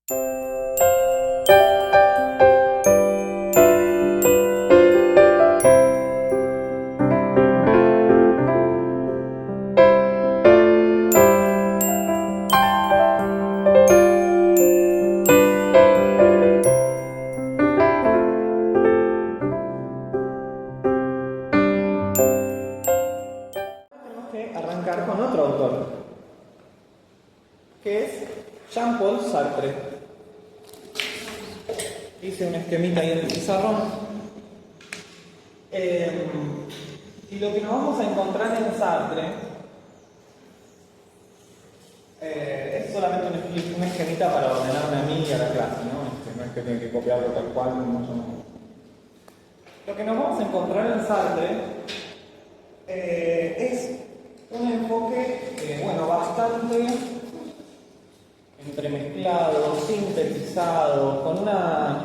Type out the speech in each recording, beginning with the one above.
Arrancar con otro autor, que es Jean-Paul Sartre. Hice un esquemita ahí en el pizarrón. Y lo que nos vamos a encontrar en Sartre es solamente un esquemita para ordenarme a mí y a la clase, ¿no? No es que tenga que copiarlo tal cual, mucho más. Lo que nos vamos a encontrar en Sartre es un enfoque, bastante entremezclado, sintetizado, con una,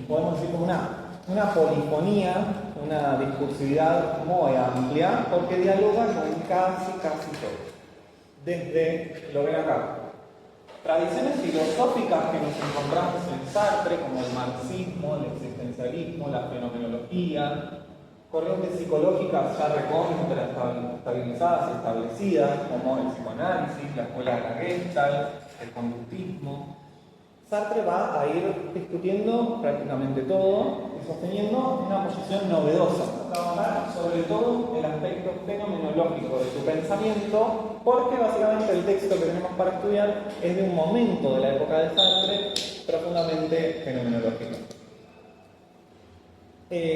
podemos decir, como una polifonía, una discursividad muy amplia, porque dialoga con casi todo. Desde, lo ven acá, tradiciones filosóficas que nos encontramos en Sartre, como el marxismo, el existencialismo, la fenomenología, corrientes psicológicas ya recontra estabilizadas y establecidas, como el psicoanálisis, la escuela de la Gestalt, el conductismo. Sartre va a ir discutiendo prácticamente todo y sosteniendo una posición novedosa. Va a hablar sobre todo el aspecto fenomenológico de su pensamiento, porque básicamente el texto que tenemos para estudiar es de un momento de la época de Sartre profundamente fenomenológico.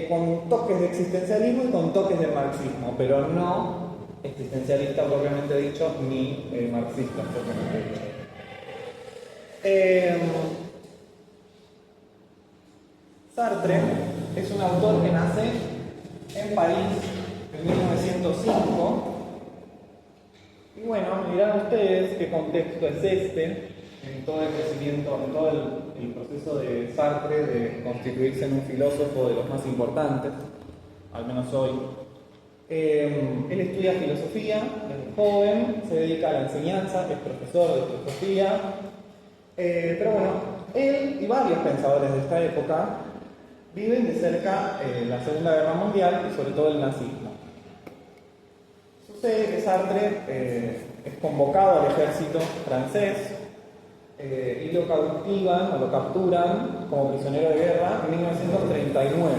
Con toques de existencialismo y con toques de marxismo, pero no existencialista propiamente dicho, ni marxista propiamente dicho. Sartre es un autor que nace en París en 1905. Y bueno, mirad ustedes qué contexto es este, en todo el crecimiento, en todo el proceso de Sartre de constituirse en un filósofo de los más importantes, al menos hoy. Él estudia filosofía, es joven, se dedica a la enseñanza, es profesor de filosofía, pero bueno, él y varios pensadores de esta época viven de cerca la Segunda Guerra Mundial y sobre todo el nazismo. Sucede que Sartre es convocado al ejército francés y lo cautivan o lo capturan como prisionero de guerra en 1939,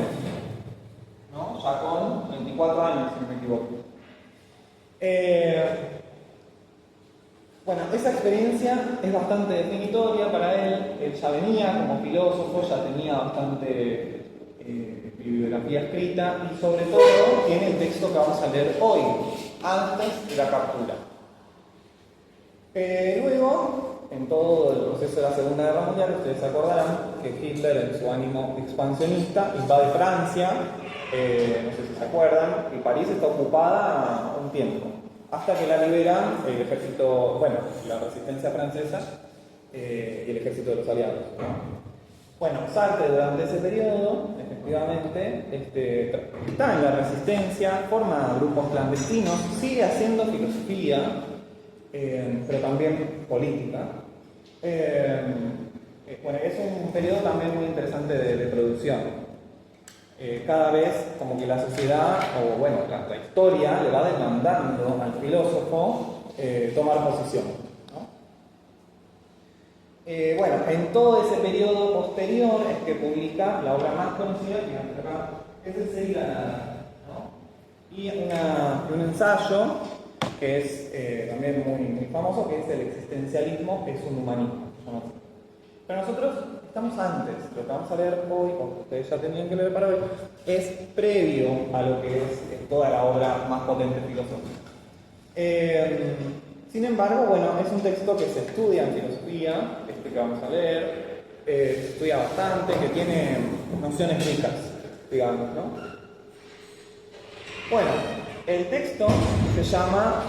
¿no? Ya con 24 años, si no me equivoco. Bueno, esa experiencia es bastante definitoria para él. Él ya venía como filósofo, ya tenía bastante bibliografía escrita y sobre todo tiene el texto que vamos a leer hoy, antes de la captura. Luego, en todo el proceso de la Segunda Guerra Mundial, ustedes se acordarán que Hitler, en su ánimo expansionista, invade Francia, no sé si se acuerdan, y París está ocupada un tiempo, hasta que la liberan el ejército, la resistencia francesa y el ejército de los aliados, ¿no? Bueno, Sartre durante ese periodo, efectivamente, está en la resistencia, forma grupos clandestinos, sigue haciendo filosofía, pero también política. Es un periodo también muy interesante de producción. Cada vez como que la sociedad, la historia le va demandando al filósofo tomar posición. En todo ese periodo posterior es que publica la obra más conocida que es el Ser y la Nada, ¿no? Y un ensayo que es también muy famoso, que es El existencialismo es un humanismo. Pero nosotros estamos antes, lo que vamos a leer hoy, o que ustedes ya tenían que leer para hoy, es previo a lo que es toda la obra más potente filosófica. Sin embargo, es un texto que se estudia en filosofía, que vamos a leer, se estudia bastante, que tiene nociones ricas, digamos, ¿no? Bueno, el texto se llama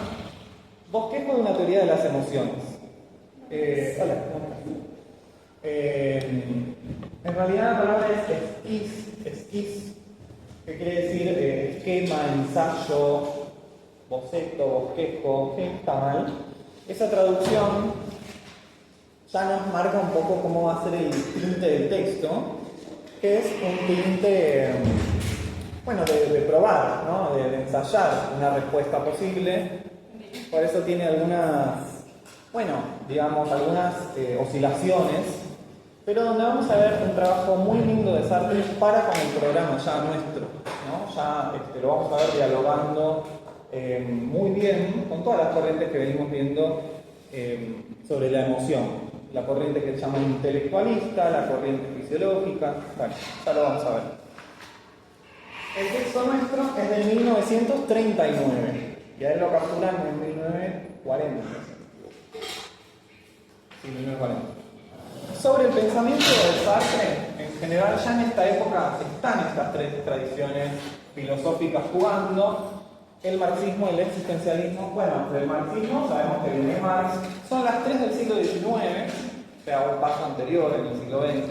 Bosquejo de una teoría de las emociones. Hola, en realidad la palabra es esquiz, que quiere decir esquema, ensayo, boceto, bosquejo, que está mal. Esa traducción ya nos marca un poco cómo va a ser el tinte del texto, que es un tinte, bueno, de probar, ¿no? De ensayar una respuesta posible. Por eso tiene algunas, bueno, digamos, algunas oscilaciones, pero donde vamos a ver un trabajo muy lindo de Sartre para con el programa ya nuestro, ¿no? Ya lo vamos a ver dialogando muy bien con todas las corrientes que venimos viendo sobre la emoción. La corriente que se llama intelectualista, la corriente fisiológica, bueno, ya lo vamos a ver. El texto nuestro es de 1939 y a él lo capturan en 1940. Sí, 1940. Sobre el pensamiento de Sartre, en general ya en esta época están estas tres tradiciones filosóficas jugando. El marxismo y el existencialismo, bueno, del marxismo sabemos que viene Marx, son las tres del siglo XIX, o sea, un paso anterior en el siglo XX,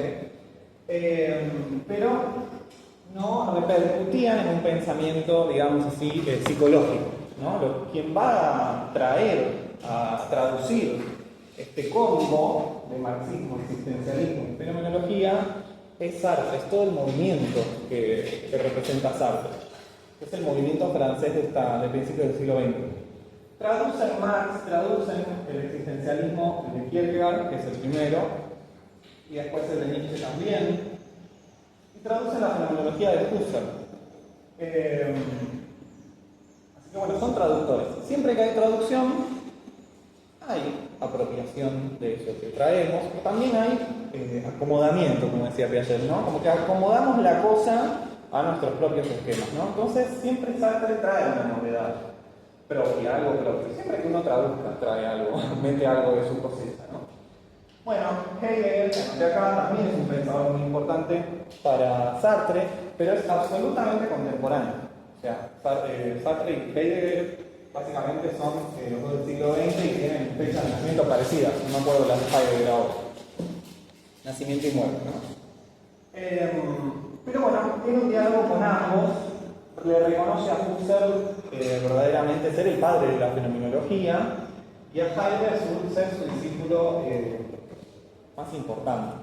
pero no repercutían en un pensamiento, digamos así, psicológico, ¿no? Quien va a traer, a traducir este combo de marxismo, existencialismo y fenomenología es Sartre, es todo el movimiento que representa Sartre. Es el movimiento francés de principios del siglo XX. Traducen Marx, traducen el existencialismo de Kierkegaard, que es el primero, y después el de Nietzsche también, y traducen la fenomenología de Husserl. Así que bueno, son traductores. Siempre que hay traducción, hay apropiación de eso que traemos, pero también hay acomodamiento, como decía Piaget, ¿no? Como que acomodamos la cosa a nuestros propios esquemas, ¿no? Entonces siempre Sartre trae una novedad propia, algo propio. Siempre que uno traduzca, trae algo, mete algo de su cosecha, ¿no? Bueno, Hegel, que anoté acá, también es un pensador muy importante para Sartre, pero es absolutamente contemporáneo. O sea, Sartre y Hegel básicamente son los dos del siglo XX y tienen fechas de nacimiento parecidas, no me acuerdo las de Heidegger ahora. Nacimiento y muerte, ¿no? Pero bueno, tiene un diálogo con ambos, le reconoce a Husserl verdaderamente ser el padre de la fenomenología y a Heidegger ser su discípulo más importante,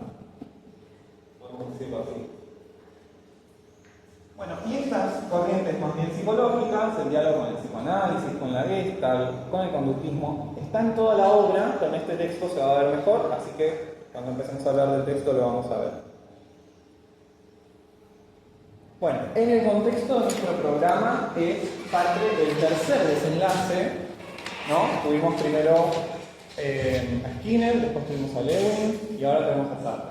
podemos decirlo así. Bueno, y estas corrientes más bien psicológicas, el diálogo con el psicoanálisis, con la Gestalt, con el conductismo, está en toda la obra, pero en este texto se va a ver mejor, así que cuando empecemos a hablar del texto lo vamos a ver. Bueno, en el contexto de nuestro programa es parte del tercer desenlace, ¿no? Tuvimos primero a Skinner, después tuvimos a Lewin y ahora tenemos a Sartre.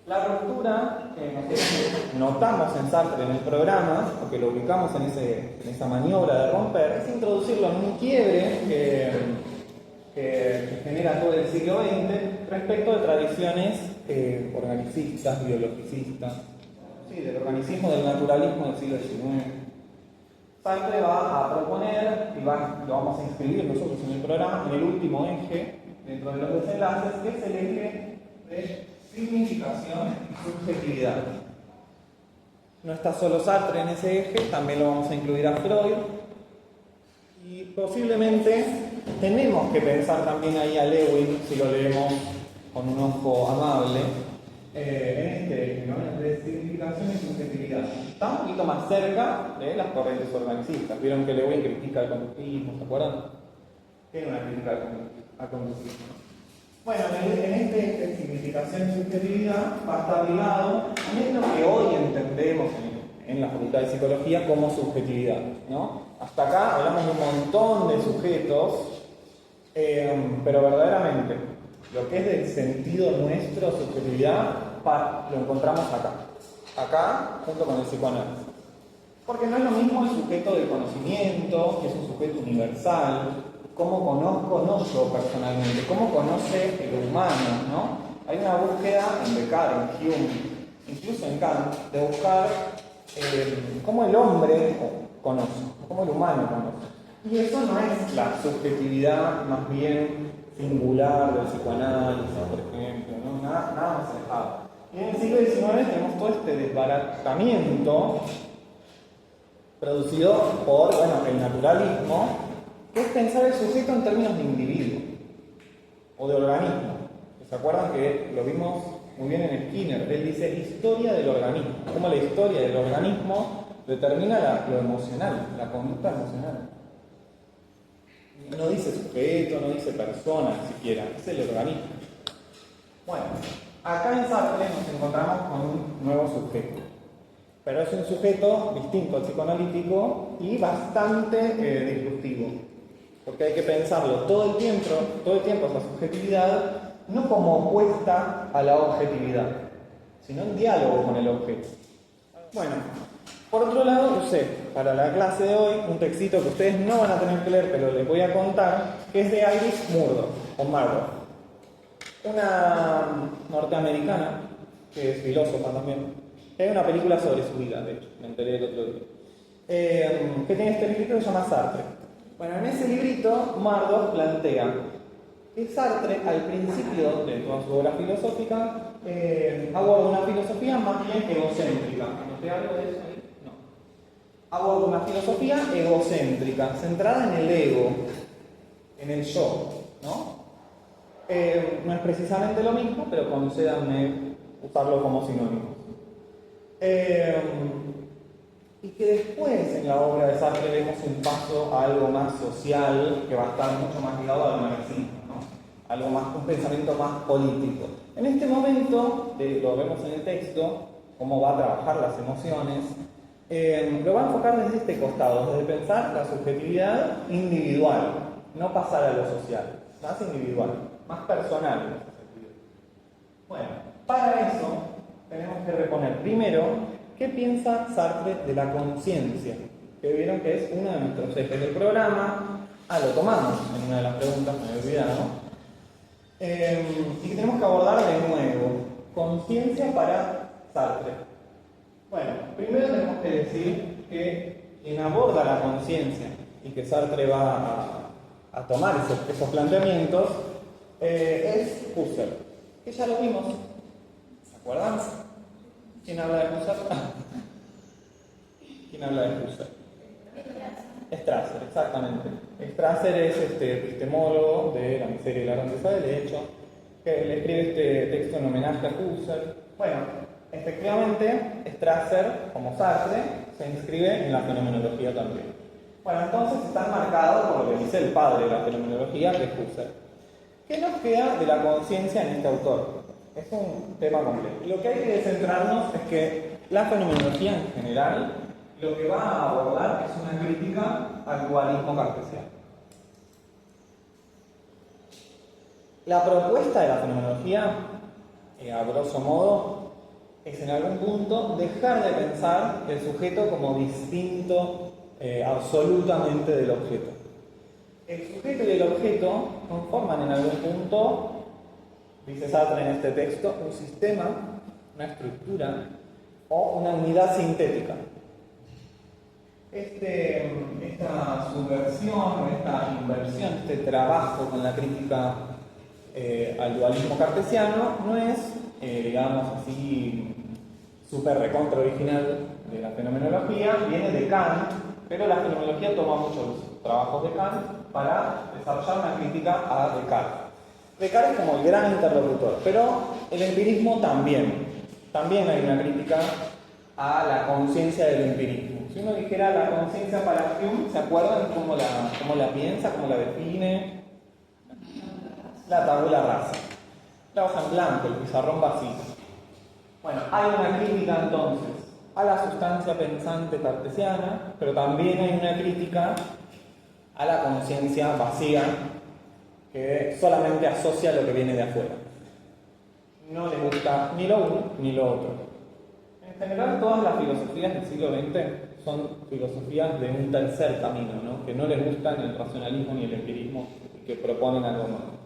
La ruptura que nosotros notamos en Sartre en el programa, porque lo ubicamos en esa maniobra de romper, es introducirlo en un quiebre que genera todo el siglo XX respecto de tradiciones organicistas, biologicistas, sí, del organicismo, del naturalismo del siglo XIX. Sartre va a proponer, y lo vamos a inscribir nosotros en el programa, en el último eje, dentro de los desenlaces, que es el eje de significación y subjetividad. No está solo Sartre en ese eje, también lo vamos a incluir a Freud. Y posiblemente tenemos que pensar también ahí a Lewin, si lo leemos con un ojo amable, en este eje, ¿no? Entre significación y subjetividad. Está un poquito más cerca de las corrientes organicistas. Vieron que Lewin critica el conductismo, ¿se acuerdan? Tiene una crítica al conductismo. Bueno, en este eje de significación y subjetividad va a estar ligado a lo que hoy entendemos en la Facultad de Psicología como subjetividad, ¿no? Hasta acá hablamos de un montón de sujetos, pero verdaderamente lo que es del sentido nuestro, subjetividad, lo encontramos acá junto con el psicoanálisis. Porque no es lo mismo el sujeto del conocimiento, que es un sujeto universal, cómo conozco, no yo personalmente, cómo conoce el humano, ¿no? Hay una búsqueda en Descartes, en Hume, incluso en Kant, de buscar cómo el hombre conoce, cómo el humano conoce. Y eso no es la subjetividad más bien singular del psicoanálisis, por ejemplo, ¿no? Nada más alejado. Y en el siglo XIX tenemos todo este desbaratamiento producido por, el naturalismo, que es pensar el sujeto en términos de individuo o de organismo. El ¿Se acuerdan que lo vimos muy bien en Skinner? Él dice historia del organismo, cómo la historia del organismo determina lo emocional, la conducta emocional. No dice sujeto, no dice persona siquiera, es el organismo. Bueno, acá en Sartre nos encontramos con un nuevo sujeto, pero es un sujeto distinto al psicoanalítico y bastante disruptivo, porque hay que pensarlo todo el tiempo esa subjetividad, no como opuesta a la objetividad, sino en diálogo con el objeto. Bueno, por otro lado, usé para la clase de hoy un textito que ustedes no van a tener que leer, pero les voy a contar, que es de Iris Murdoch, una norteamericana, que es filósofa también. Hay una película sobre su vida, de hecho, me enteré el otro día. Que tiene este librito que se llama Sartre. Bueno, en ese librito, Murdoch plantea que Sartre, al principio de toda su obra filosófica, aborda una filosofía más bien egocéntrica. ¿Noté algo de eso ahí? No. Aborda una filosofía egocéntrica, centrada en el ego, en el yo, ¿no? No es precisamente lo mismo, pero concédanme usarlo como sinónimo. Y que después en la obra de Sartre vemos un paso a algo más social, que va a estar mucho más ligado al marxismo, ¿no? Algo más, un pensamiento más político. En este momento, lo vemos en el texto, cómo va a trabajar las emociones, lo va a enfocar desde este costado, desde pensar la subjetividad individual, no pasar a lo social, más individual, más personal. Bueno, para eso tenemos que reponer primero qué piensa Sartre de la conciencia, que vieron que es uno de nuestros ejes del programa. Lo tomamos en una de las preguntas, me he olvidado. Y que tenemos que abordar de nuevo. Conciencia para Sartre. Bueno, primero tenemos que decir que quien aborda la conciencia y que Sartre va a tomar esos planteamientos es Husserl, que ya lo vimos. ¿Se acuerdan? ¿Quién habla de Husserl? ¿Quién habla de Husserl? Strasser, exactamente. Strasser es epistemólogo de La miseria y la grandeza del hecho, que le escribe este texto en homenaje a Husserl. Bueno, efectivamente, Strasser, como Sartre, se inscribe en la fenomenología también. Bueno, entonces están marcados por lo que dice el padre de la fenomenología, que es Husserl. ¿Qué nos queda de la conciencia en este autor? Es un tema complejo. Lo que hay que centrarnos es que la fenomenología en general lo que va a abordar es una crítica al dualismo cartesiano. La propuesta de la fenomenología, a grosso modo, es en algún punto dejar de pensar el sujeto como distinto absolutamente del objeto. El sujeto y el objeto conforman en algún punto, dice Sartre en este texto, un sistema, una estructura o una unidad sintética. Esta subversión, esta inversión, este trabajo con la crítica al dualismo cartesiano no es, digamos así, súper recontra original de la fenomenología, viene de Kant, pero la fenomenología toma muchos trabajos de Kant para desarrollar una crítica a Descartes. Descartes es como el gran interlocutor, pero el empirismo también hay una crítica a la conciencia del empirismo. Si uno dijera la conciencia para Hume, ¿se acuerdan cómo la piensa, cómo la define? La tabula rasa, la hoja en blanco, el pizarrón vacío. Bueno, hay una crítica entonces a la sustancia pensante cartesiana, pero también hay una crítica a la conciencia vacía que solamente asocia lo que viene de afuera. No le gusta ni lo uno ni lo otro. En general, todas las filosofías del siglo XX son filosofías de un tercer camino, ¿no? Que no les gustan el racionalismo ni el empirismo y que proponen algo nuevo.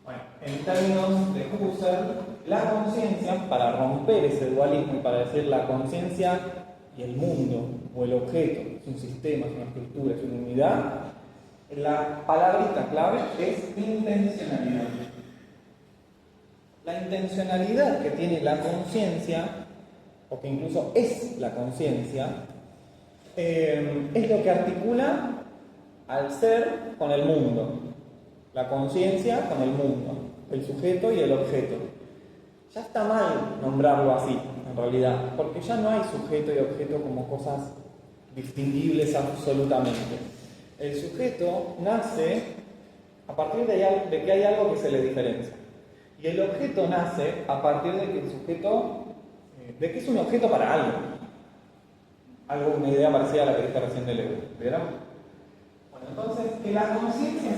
Bueno, en términos de Husserl, la conciencia, para romper ese dualismo y para decir la conciencia y el mundo o el objeto, es un sistema, es una estructura, es una unidad, la palabrita clave es intencionalidad. La intencionalidad que tiene la conciencia, o que incluso es la conciencia, es lo que articula al ser con el mundo. La conciencia con el mundo. el sujeto y el objeto. Ya está mal nombrarlo así, en realidad, porque ya no hay sujeto y objeto como cosas distinguibles absolutamente. El sujeto nace a partir de que hay algo que se le diferencia. Y el objeto nace a partir de que el sujeto, de que es un objeto para algo. Algo, una idea parecida a la que dije recién del ego. ¿Vieron? Bueno, entonces, que la conciencia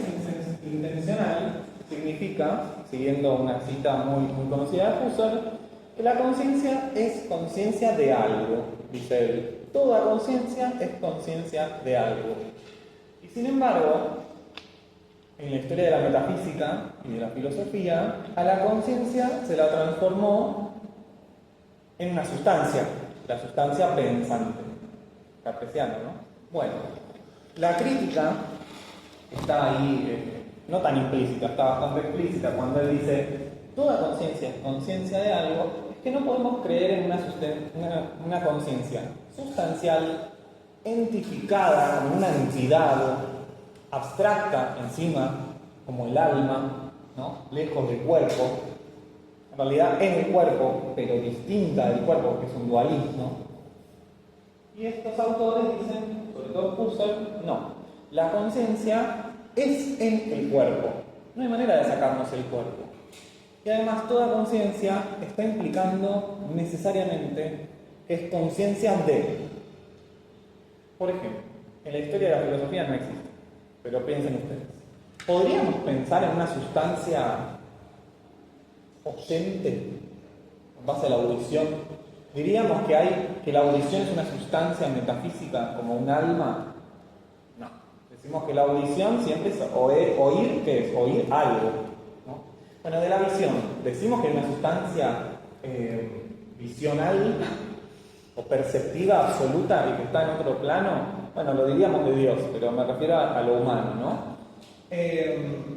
intencional significa, siguiendo una cita muy conocida de Husserl, que la conciencia es conciencia de algo, dice él. Toda conciencia es conciencia de algo. Y sin embargo, en la historia de la metafísica y de la filosofía, a la conciencia se la transformó en una sustancia, la sustancia pensante. Cartesiano, ¿no? Bueno, la crítica está ahí, no tan implícita, está bastante explícita cuando él dice toda conciencia es conciencia de algo, es que no podemos creer en una conciencia sustancial, entificada como una entidad abstracta encima, como el alma, ¿no? Lejos del cuerpo, en realidad en el cuerpo, pero distinta del cuerpo, que es un dualismo. Y estos autores dicen, sobre todo Husserl, no, la conciencia es en el cuerpo, no hay manera de sacarnos el cuerpo. Y además toda conciencia está implicando necesariamente que es conciencia de. Por ejemplo, en la historia de la filosofía no existe, pero piensen ustedes. ¿Podríamos pensar en una sustancia oyente en base a la audición? ¿Diríamos que la audición es una sustancia metafísica como un alma? No. Decimos que la audición siempre es oír, ¿qué es? Oír algo, ¿no? Bueno, de la visión, decimos que es una sustancia visional o perceptiva absoluta y que está en otro plano. Bueno, lo diríamos de Dios, pero me refiero a lo humano, ¿no?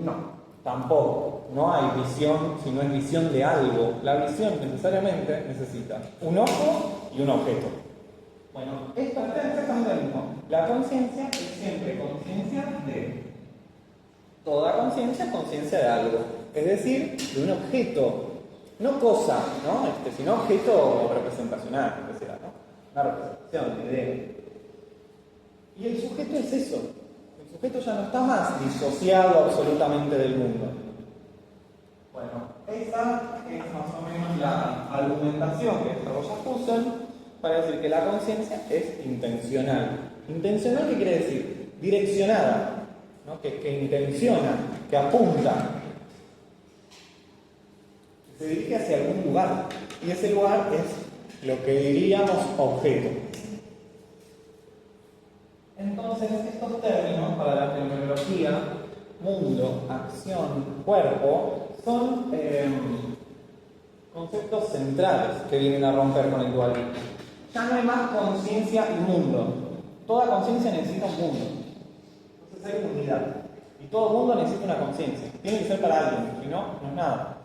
No. Tampoco, no hay visión si no es visión de algo. La visión necesariamente necesita un ojo y un objeto. Bueno, esto es exactamente lo mismo. La conciencia es siempre conciencia de. Toda conciencia es conciencia de algo. Es decir, de un objeto. No cosa, ¿no? Sino objeto representacional, que sea, ¿no? Una representación, una idea. Y el sujeto es eso. El sujeto ya no está más disociado absolutamente del mundo. Bueno, esa es más o menos la argumentación que desarrolla Husserl para decir que la conciencia es intencional. ¿Intencional qué quiere decir? Direccionada, ¿no? Que intenciona, que apunta, que se dirige hacia algún lugar. Y ese lugar es lo que diríamos objeto. Entonces, estos términos para la fenomenología, mundo, acción, cuerpo, son conceptos centrales que vienen a romper con el dualismo. Ya no hay más conciencia y mundo. Toda conciencia necesita un mundo. Entonces hay unidad. Y todo mundo necesita una conciencia. Tiene que ser para alguien, si no, no es nada.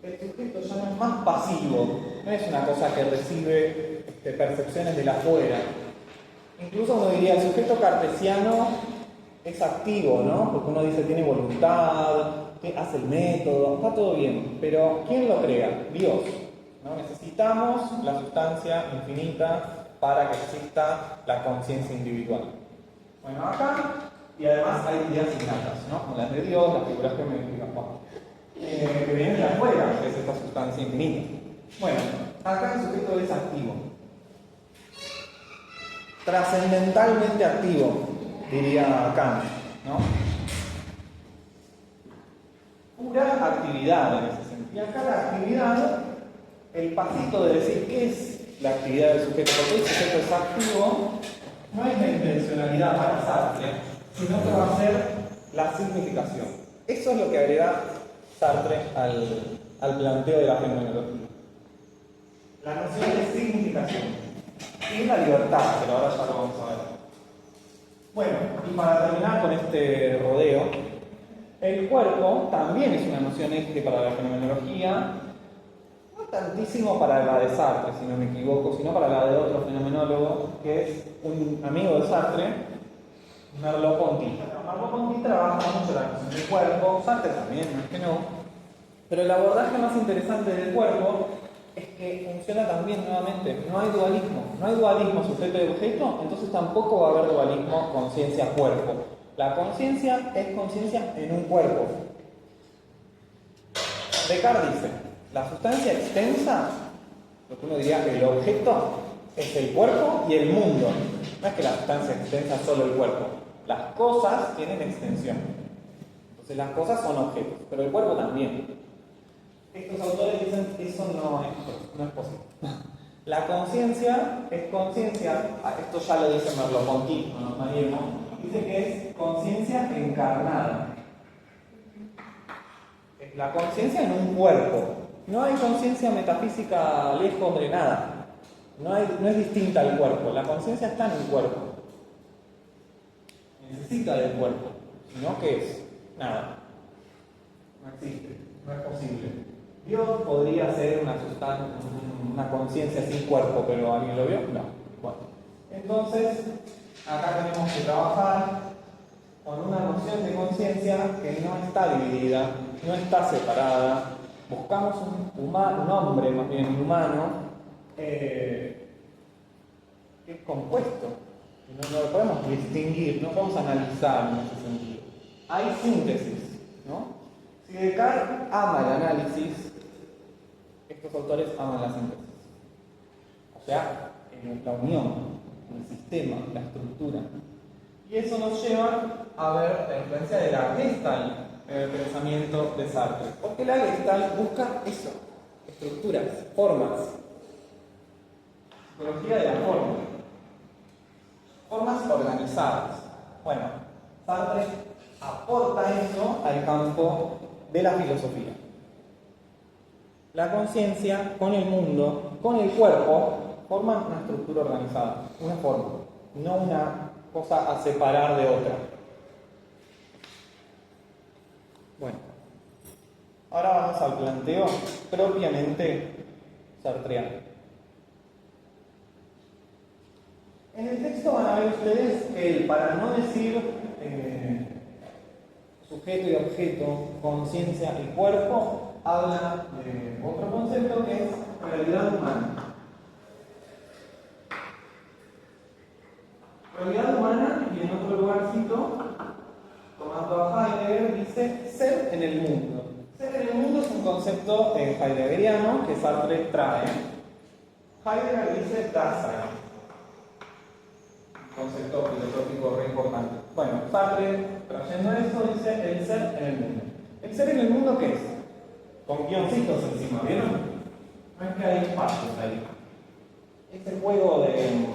El sujeto ya no es más pasivo. No es una cosa que recibe percepciones de la afuera. Incluso uno diría, el sujeto cartesiano es activo, ¿no? Porque uno dice, tiene voluntad, hace el método, está todo bien. Pero, ¿quién lo crea? Dios, ¿no? Necesitamos la sustancia infinita para que exista la conciencia individual. Bueno, acá, y además hay ideas innatas, ¿no? Como las de Dios, las figuras geométricas, que vienen de afuera, que es esta sustancia infinita. Bueno, acá el sujeto es activo. Trascendentalmente activo, diría Kant, ¿no? Pura actividad en ese sentido. Y acá la actividad, el pasito de decir qué es la actividad del sujeto, porque el sujeto es activo, no es la intencionalidad para Sartre, sino que va a ser la significación. Eso es lo que agrega Sartre al planteo de la fenomenología. La noción de significación. Y la libertad, pero ahora ya lo vamos a ver. Bueno, y para terminar con este rodeo, el cuerpo también es una noción eje para la fenomenología, no tantísimo para la de Sartre, si no me equivoco, sino para la de otro fenomenólogo, que es un amigo de Sartre, Merleau-Ponty. Merleau-Ponty trabaja mucho la noción del cuerpo, Sartre también, no es que no. Pero el abordaje más interesante del cuerpo es que funciona también nuevamente, no hay dualismo. No hay dualismo sujeto y objeto, entonces tampoco va a haber dualismo conciencia-cuerpo. La conciencia es conciencia en un cuerpo. Descartes dice, la sustancia extensa, lo que uno diría el objeto, es el cuerpo y el mundo. No es que la sustancia extensa es solo el cuerpo. Las cosas tienen extensión. Entonces las cosas son objetos, pero el cuerpo también. Estos autores dicen que eso no es posible. La conciencia es conciencia, esto ya lo dice Merleau-Ponty, no nos mareemos, dice que es conciencia encarnada. Es la conciencia en un cuerpo. No hay conciencia metafísica lejos de nada. No es distinta al cuerpo. La conciencia está en un cuerpo. Necesita del cuerpo. ¿No? ¿Qué es? Nada. No existe. No es posible. Dios podría ser una conciencia sin cuerpo, pero ¿alguien lo vio? No. Bueno. Entonces, acá tenemos que trabajar con una noción de conciencia que no está dividida, no está separada. Buscamos un hombre, más bien un humano, que es compuesto. No lo podemos distinguir, no podemos analizar en ese sentido. Hay síntesis, ¿no? Si Descartes ama el análisis, estos autores aman la síntesis. O sea, la unión, el sistema, la estructura. Y eso nos lleva a ver la influencia de la Gestalt en el pensamiento de Sartre. Porque la Gestalt busca eso, estructuras, formas. Psicología de la forma. Formas organizadas. Bueno, Sartre aporta eso al campo de la filosofía. La conciencia con el mundo, con el cuerpo, forman una estructura organizada, una forma, no una cosa a separar de otra. Bueno, ahora vamos al planteo propiamente sartreano. En el texto van a ver ustedes que para no decir sujeto y objeto, conciencia y cuerpo, habla de otro concepto que es realidad humana. Realidad humana, y en otro lugarcito, tomando a Heidegger, dice ser en el mundo. Ser en el mundo es un concepto heideggeriano que Sartre trae. Heidegger dice Dasein, un concepto filosófico re importante. Bueno, Sartre, trayendo esto, dice el ser en el mundo. ¿El ser en el mundo qué es? Con guioncitos encima, ¿vieron? No es que hay espacios ahí. Ese juego de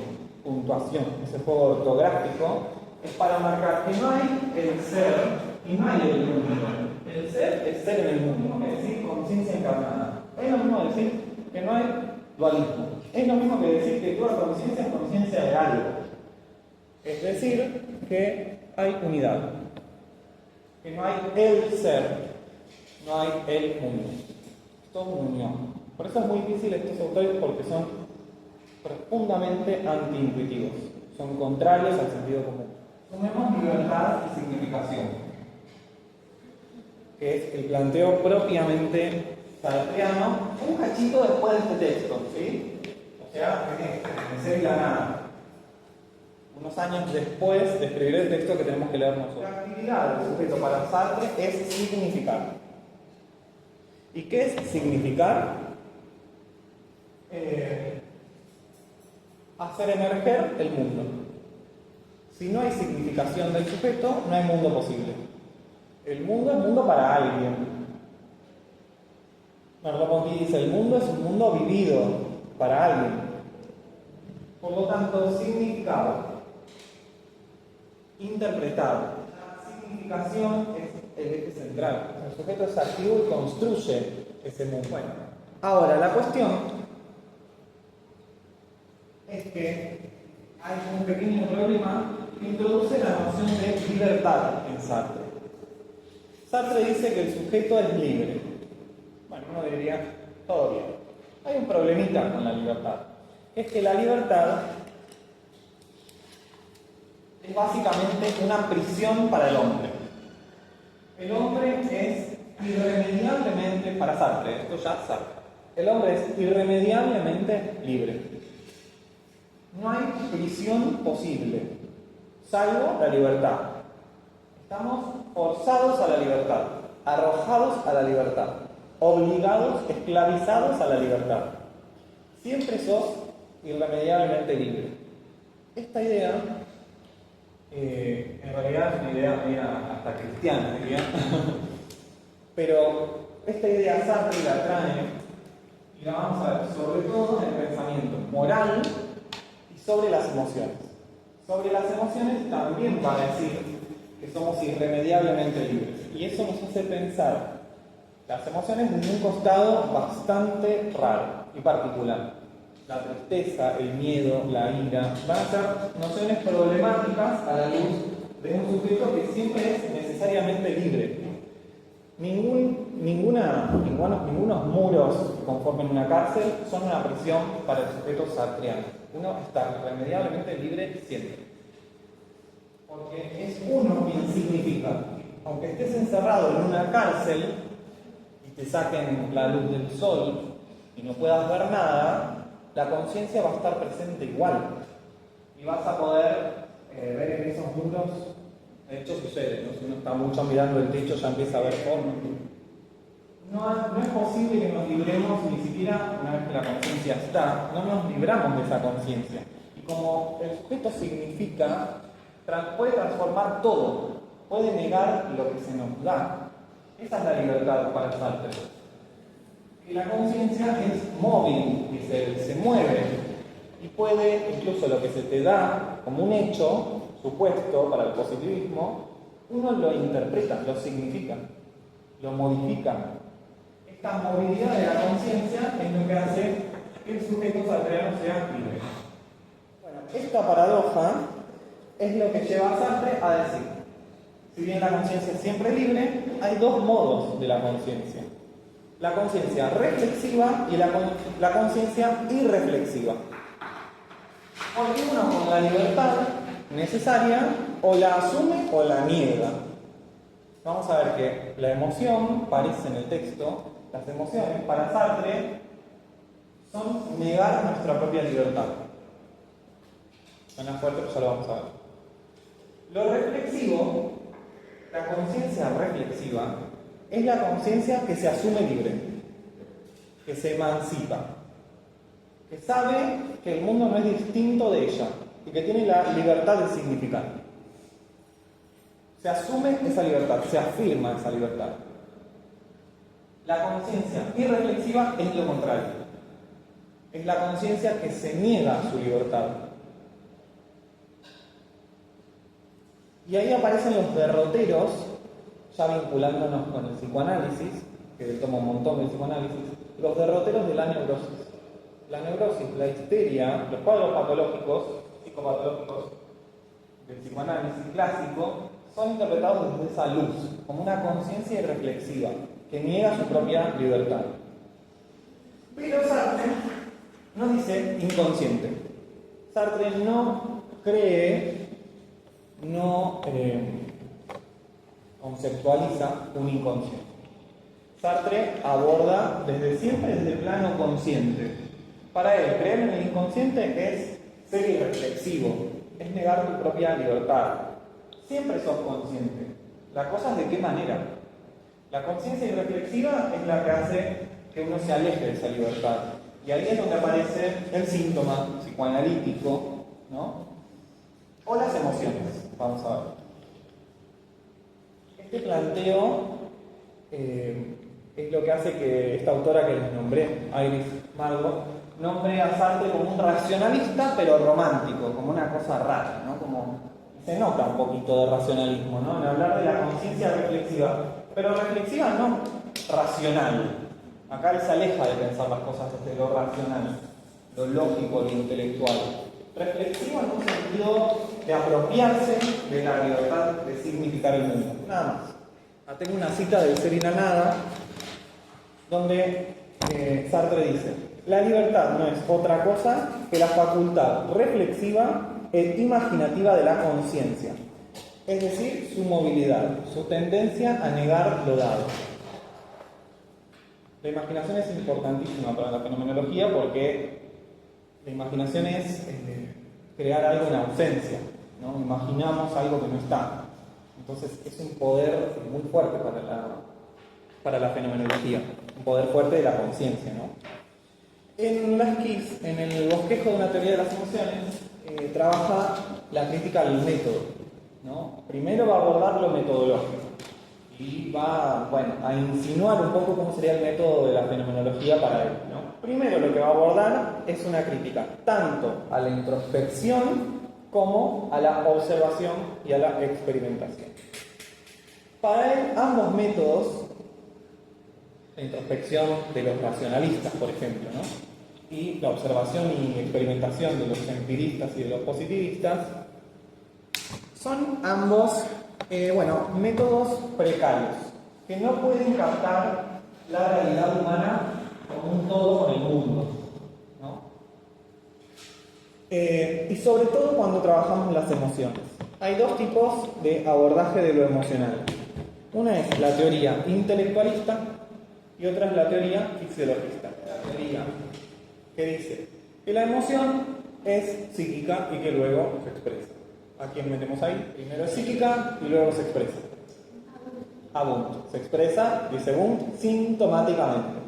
puntuación, ese juego ortográfico, es para marcar que no hay el ser y no hay el mundo. El ser es ser en el mundo, es decir, conciencia encarnada. Es lo mismo decir que no hay dualismo. Es lo mismo que decir que toda conciencia es conciencia de algo. Es decir, que hay unidad. Que no hay el ser, no hay el mundo. Es todo una unión. Por eso es muy difícil estos autores porque son profundamente antiintuitivos. Son contrarios al sentido común. Sumemos libertad y significación, que es el planteo propiamente sartreano, un cachito después de este texto, ¿sí? O sea, en el ser y la nada. Unos años después de escribir el texto que tenemos que leer nosotros. La actividad del sujeto para Sartre es significar. ¿Y qué es significar? Hacer emerger el mundo. Si no hay significación del sujeto, no hay mundo posible. El mundo es mundo para alguien. Merleau-Ponty dice, el mundo es un mundo vivido para alguien. Por lo tanto, significado, interpretado. La significación es el eje central. El sujeto es activo y construye ese mundo. Bueno, ahora la cuestión es que hay un pequeño problema que introduce la noción de libertad en Sartre. Sartre dice que el sujeto es libre. Bueno, uno diría, todo bien. Hay un problemita con la libertad. Es que la libertad es básicamente una prisión para el hombre. El hombre es irremediablemente, para Sartre, esto ya Sartre, el hombre es irremediablemente libre. No hay prisión posible, salvo la libertad. Estamos forzados a la libertad, arrojados a la libertad, obligados, esclavizados a la libertad. Siempre sos irremediablemente libre. Esta idea, en realidad es una idea media hasta cristiana, diría. Pero esta idea Sartre la trae y la vamos a ver sobre todo en el pensamiento moral y sobre las emociones. Sobre las emociones también va a decir que somos irremediablemente libres. Y eso nos hace pensar las emociones desde un costado bastante raro y particular. La tristeza, el miedo, la ira, van a ser nociones problemáticas a la luz de un sujeto que siempre es necesariamente libre. Ningunos muros que conformen una cárcel son una prisión para el sujeto sartreano. Uno está irremediablemente libre siempre. Porque es uno quien significa. Aunque estés encerrado en una cárcel y te saquen la luz del sol y no puedas ver nada, la conciencia va a estar presente igual. Y vas a poder ver en esos muros. De hecho sucede, ¿no? Si uno está mucho mirando el techo ya empieza a ver porno. No es posible que nos libremos ni siquiera una vez que la conciencia está, no nos libramos de esa conciencia. Y como el sujeto significa, puede transformar todo, puede negar lo que se nos da. Esa es la libertad para Sartre. Y la conciencia es móvil, y se mueve, y puede, incluso lo que se te da como un hecho, supuesto para el positivismo, uno lo interpreta, lo significa, lo modifica. Esta movilidad de la conciencia es lo que hace que el sujeto sartreano sea libre. Bueno, esta paradoja es lo que lleva a Sartre a decir, si bien la conciencia es siempre libre, hay dos modos de la conciencia. La conciencia reflexiva y la conciencia irreflexiva. Porque uno con la libertad necesaria o la asume o la niega. Vamos a ver que la emoción, parece en el texto, las emociones para Sartre son negar nuestra propia libertad. Suena fuerte, pero ya lo vamos a ver. Lo reflexivo, la conciencia reflexiva, es la conciencia que se asume libre, que se emancipa, que sabe que el mundo no es distinto de ella y que tiene la libertad de significar. Se asume esa libertad, se afirma esa libertad. La conciencia irreflexiva es lo contrario. Es la conciencia que se niega a su libertad. Y ahí aparecen los derroteros, ya vinculándonos con el psicoanálisis, que toma un montón del psicoanálisis, los derroteros de la neurosis. La neurosis, la histeria, los cuadros patológicos, psicopatológicos del psicoanálisis clásico, son interpretados desde esa luz, como una conciencia irreflexiva, que niega su propia libertad. Pero Sartre no dice inconsciente. Sartre no cree, no conceptualiza un inconsciente. Sartre aborda siempre desde el plano consciente. Para él, creer en el inconsciente es ser irreflexivo, es negar tu propia libertad. Siempre sos consciente. La cosa es de qué manera. La conciencia irreflexiva es la que hace que uno se aleje de esa libertad. Y ahí es donde aparece el síntoma psicoanalítico, ¿no? O las emociones. Vamos a ver. Este planteo es lo que hace que esta autora que les nombré, Iris Margot, nombre a Sartre como un racionalista, pero romántico, como una cosa rara, ¿no? Como se nota un poquito de racionalismo, ¿no? En hablar de la conciencia reflexiva, pero reflexiva no racional. Acá él se aleja de pensar las cosas desde lo racional, lo lógico, lo intelectual. Reflexivo en un sentido de apropiarse de la libertad de significar el mundo. Nada más. Tengo una cita del Ser y la Nada, donde Sartre dice: la libertad no es otra cosa que la facultad reflexiva imaginativa de la conciencia, es decir, su movilidad, su tendencia a negar lo dado. La imaginación es importantísima para la fenomenología porque la imaginación es crear algo en ausencia, ¿no? Imaginamos algo que no está. Entonces es un poder muy fuerte para la fenomenología, un poder fuerte de la conciencia, ¿no? En Laskis, en el bosquejo de una teoría de las emociones, trabaja la crítica al método, ¿no? Primero va a abordar lo metodológico y va, a insinuar un poco cómo sería el método de la fenomenología para él, ¿no? Primero lo que va a abordar es una crítica tanto a la introspección como a la observación y a la experimentación. Para él, ambos métodos, la introspección de los racionalistas, por ejemplo, ¿no? Y la observación y experimentación de los empiristas y de los positivistas, son ambos métodos precarios, que no pueden captar la realidad humana como un todo con el mundo, ¿no? Y sobre todo cuando trabajamos las emociones. Hay dos tipos de abordaje de lo emocional. Una es la teoría intelectualista y otra es la teoría fisiologista. La teoría que dice que la emoción es psíquica y que luego se expresa. ¿A quién metemos ahí? Primero es psíquica y luego se expresa. Wundt. Se expresa, dice Wundt, sintomáticamente.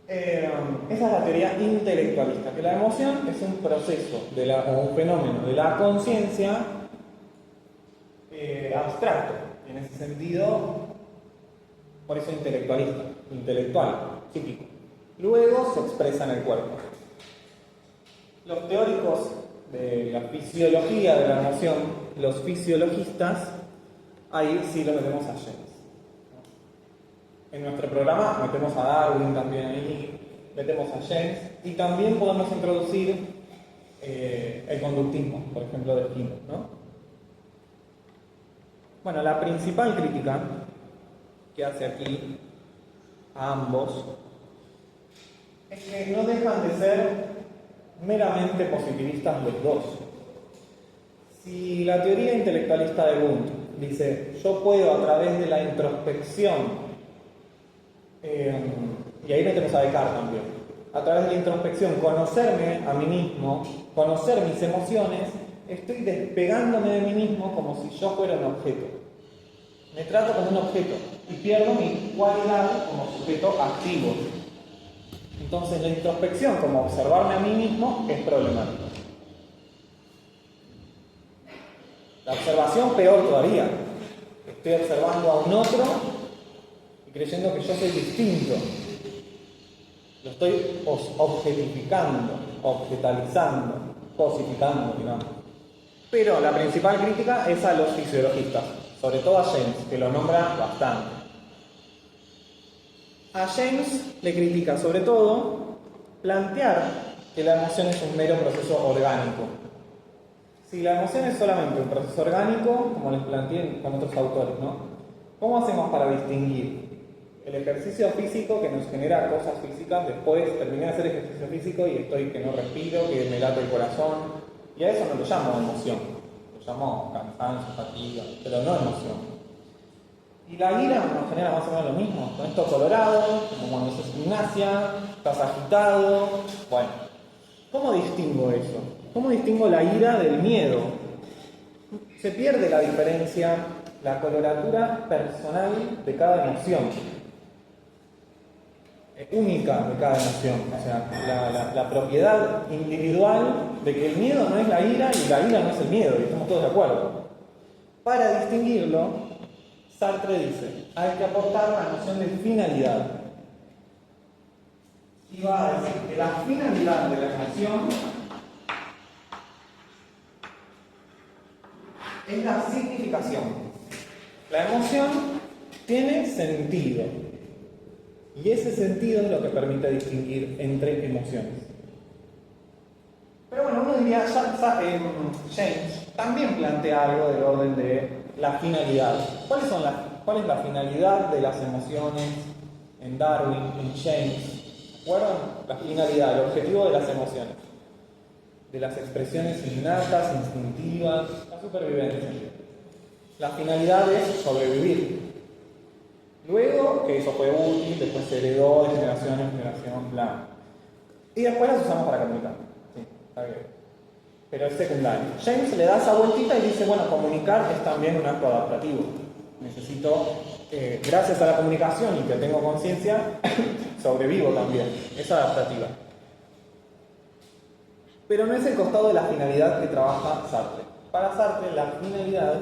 Esa es la teoría intelectualista, que la emoción es un proceso o un fenómeno de la conciencia abstracto. En ese sentido, por eso intelectualista, intelectual, psíquico. Luego se expresa en el cuerpo. Los teóricos de la fisiología de la emoción, los fisiologistas, ahí sí lo metemos a James. En nuestro programa metemos a Darwin también ahí, metemos a James, y también podemos introducir el conductismo, por ejemplo, de Skinner, ¿no? Bueno, la principal crítica que hace aquí a ambos es que no dejan de ser meramente positivistas los dos. Si la teoría intelectualista de Wundt dice, yo puedo a través de la introspección, y ahí metemos a Descartes también, a través de la introspección conocerme a mí mismo, conocer mis emociones, estoy despegándome de mí mismo como si yo fuera un objeto. Me trato como un objeto y pierdo mi cualidad como sujeto activo. Entonces la introspección como observarme a mí mismo es problemática. La observación peor todavía. Estoy observando a un otro y creyendo que yo soy distinto. Lo estoy objetificando, objetalizando, cosificando, digamos. Pero la principal crítica es a los fisiologistas, sobre todo a James, que lo nombra bastante. A James le critica sobre todo plantear que la emoción es un mero proceso orgánico. Si la emoción es solamente un proceso orgánico, como les planteé con otros autores, ¿no? ¿Cómo hacemos para distinguir el ejercicio físico que nos genera cosas físicas? Después terminé de hacer ejercicio físico y estoy que no respiro, que me late el corazón, y a eso no lo llamo emoción, lo llamo cansancio, fatiga, pero no emoción. Y la ira nos genera más o menos lo mismo, con esto colorado, como cuando haces gimnasia, estás agitado. Bueno, ¿cómo distingo eso? ¿Cómo distingo la ira del miedo? Se pierde la diferencia, la coloratura personal de cada emoción, única de cada emoción, o sea, la propiedad individual de que el miedo no es la ira y la ira no es el miedo, y estamos todos de acuerdo. Para distinguirlo, Sartre dice, hay que aportar la noción de finalidad. Y va a decir que la finalidad de la emoción es la significación. La emoción tiene sentido. Y ese sentido es lo que permite distinguir entre emociones. Pero bueno, uno diría, James también plantea algo del orden de la finalidad. ¿Cuál es la finalidad de las emociones en Darwin, en James? ¿Se acuerdan? La finalidad, el objetivo de las emociones. de las expresiones innatas, instintivas, la supervivencia. La finalidad es sobrevivir. Luego, que eso fue útil, después se heredó de generación en generación, bla. Y después las usamos para comunicar. Sí, está bien. Pero es secundario. James le da esa vueltita y dice, bueno, comunicar es también un acto adaptativo. Necesito, gracias a la comunicación y que tengo conciencia, sobrevivo también. Es adaptativa. Pero no es el costado de la finalidad que trabaja Sartre. Para Sartre, la finalidad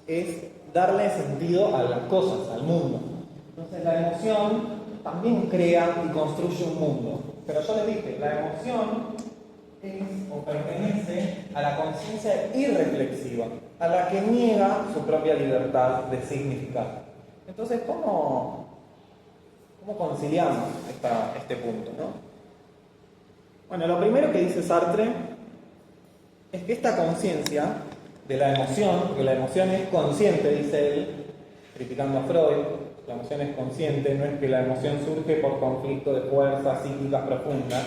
es darle sentido a las cosas, al mundo. Entonces, la emoción también crea y construye un mundo. Pero yo les dije, la emoción es o pertenece a la conciencia irreflexiva, a la que niega su propia libertad de significar. Entonces, ¿cómo conciliamos este punto, ¿no? Bueno, lo primero que dice Sartre es que esta conciencia de la emoción, que la emoción es consciente, dice él, criticando a Freud, la emoción es consciente, no es que la emoción surge por conflicto de fuerzas psíquicas profundas,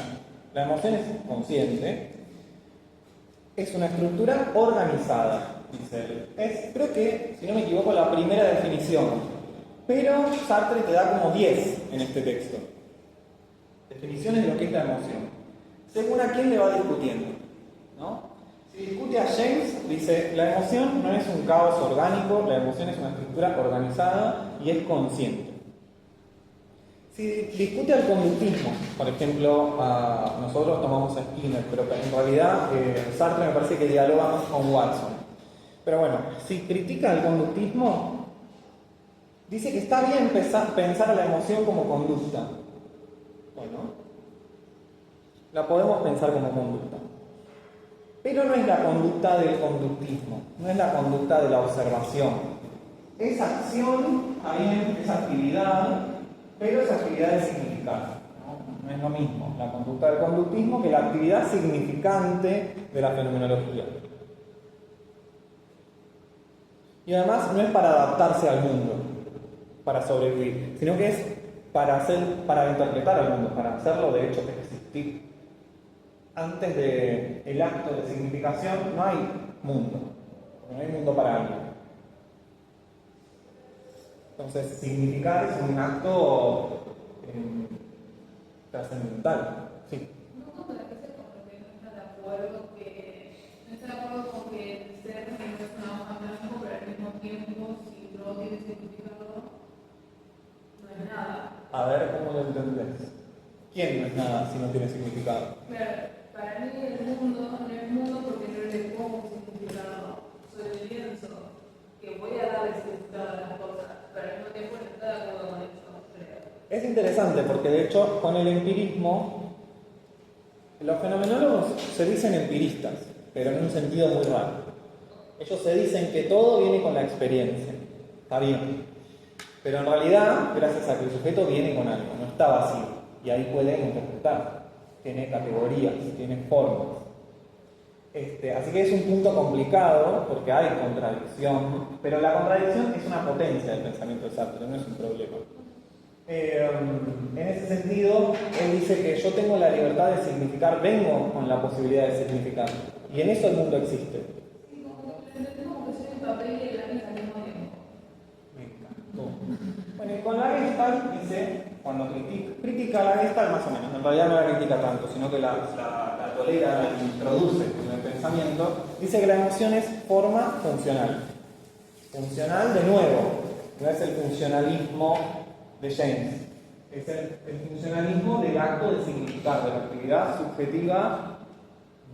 la emoción es consciente, es una estructura organizada, dice él. Creo que, si no me equivoco, la primera definición, pero Sartre te da como 10 en este texto. Definiciones de lo que es la emoción. Según a quién le va discutiendo, ¿no? Si discute a James, dice, la emoción no es un caos orgánico, la emoción es una estructura organizada y es consciente. Si discute al conductismo, por ejemplo, nosotros tomamos a Skinner, pero en realidad Sartre me parece que dialoga más con Watson. Pero bueno, si critica el conductismo, dice que está bien pensar a la emoción como conducta. Bueno, la podemos pensar como conducta. Pero no es la conducta del conductismo, no es la conducta de la observación. Es acción, también es actividad, pero es actividad de significar. No es lo mismo la conducta del conductismo que la actividad significante de la fenomenología. Y además no es para adaptarse al mundo, para sobrevivir, sino que es para interpretar al mundo, para hacerlo de hecho existir. Antes del acto de significación no hay mundo para alguien. Entonces, significar es un acto trascendental. Sí. No contradice con lo que no está de acuerdo, no está de acuerdo con que el ser no es una hoja en blanco, pero al mismo tiempo, si no tiene significado, no es nada. A ver, ¿cómo lo entendés? ¿Quién no es nada si no tiene significado? Claro, para mí el mundo no es mundo porque no le pongo significado. Soy el lienzo que voy a darle significado a las cosas, pero al mismo tiempo no está de acuerdo con eso, creo. Es interesante porque de hecho con el empirismo los fenomenólogos se dicen empiristas, pero en un sentido muy raro. Ellos se dicen que todo viene con la experiencia, está bien, pero en realidad, gracias a que el sujeto viene con algo, no está vacío, y ahí puede interpretar, tiene categorías, tiene formas. Así que es un punto complicado porque hay contradicción, pero la contradicción es una potencia del pensamiento de Sartre, no es un problema. En ese sentido, él dice que yo tengo la libertad de significar, vengo con la posibilidad de significar, y en eso el mundo existe. Sí, como que entendemos que soy un papel y el lápiz al mismo tiempo. Me encantó. Bueno, y con la Gestalt dice, cuando critica la Gestalt más o menos, en realidad no la critica tanto, sino que la tolera, la introduce en el pensamiento, dice que la emoción es forma funcional. Funcional de nuevo, no es el funcionalismo de James, es el funcionalismo del acto de significar, de la actividad subjetiva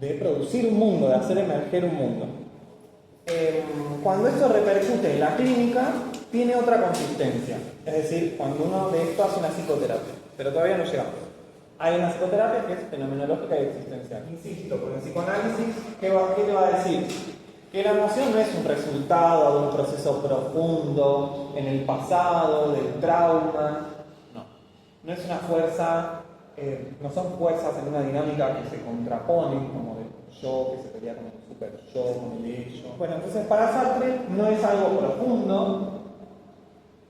de producir un mundo, de hacer emerger un mundo. Cuando esto repercute en la clínica, tiene otra consistencia. Es decir, cuando uno de esto hace una psicoterapia, pero todavía no llegamos. Hay una psicoterapia que es fenomenológica y existencial. Insisto, con el psicoanálisis, ¿qué te va a decir? Que la emoción no es un resultado de un proceso profundo en el pasado, del trauma. No es una fuerza, no son fuerzas en una dinámica que se contraponen, como el yo que se pelea con el super yo, con el ello. Bueno, entonces para Sartre no es algo profundo,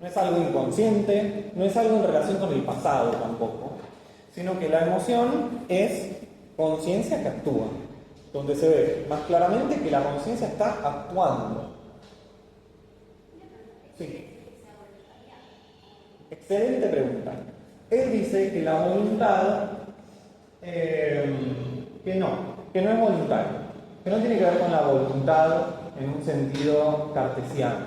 no es algo inconsciente, no es algo en relación con el pasado tampoco, sino que la emoción es conciencia que actúa. donde se ve más claramente que la conciencia está actuando. Sí. Excelente pregunta. Él dice que la voluntad, que no es voluntaria, que no tiene que ver con la voluntad en un sentido cartesiano,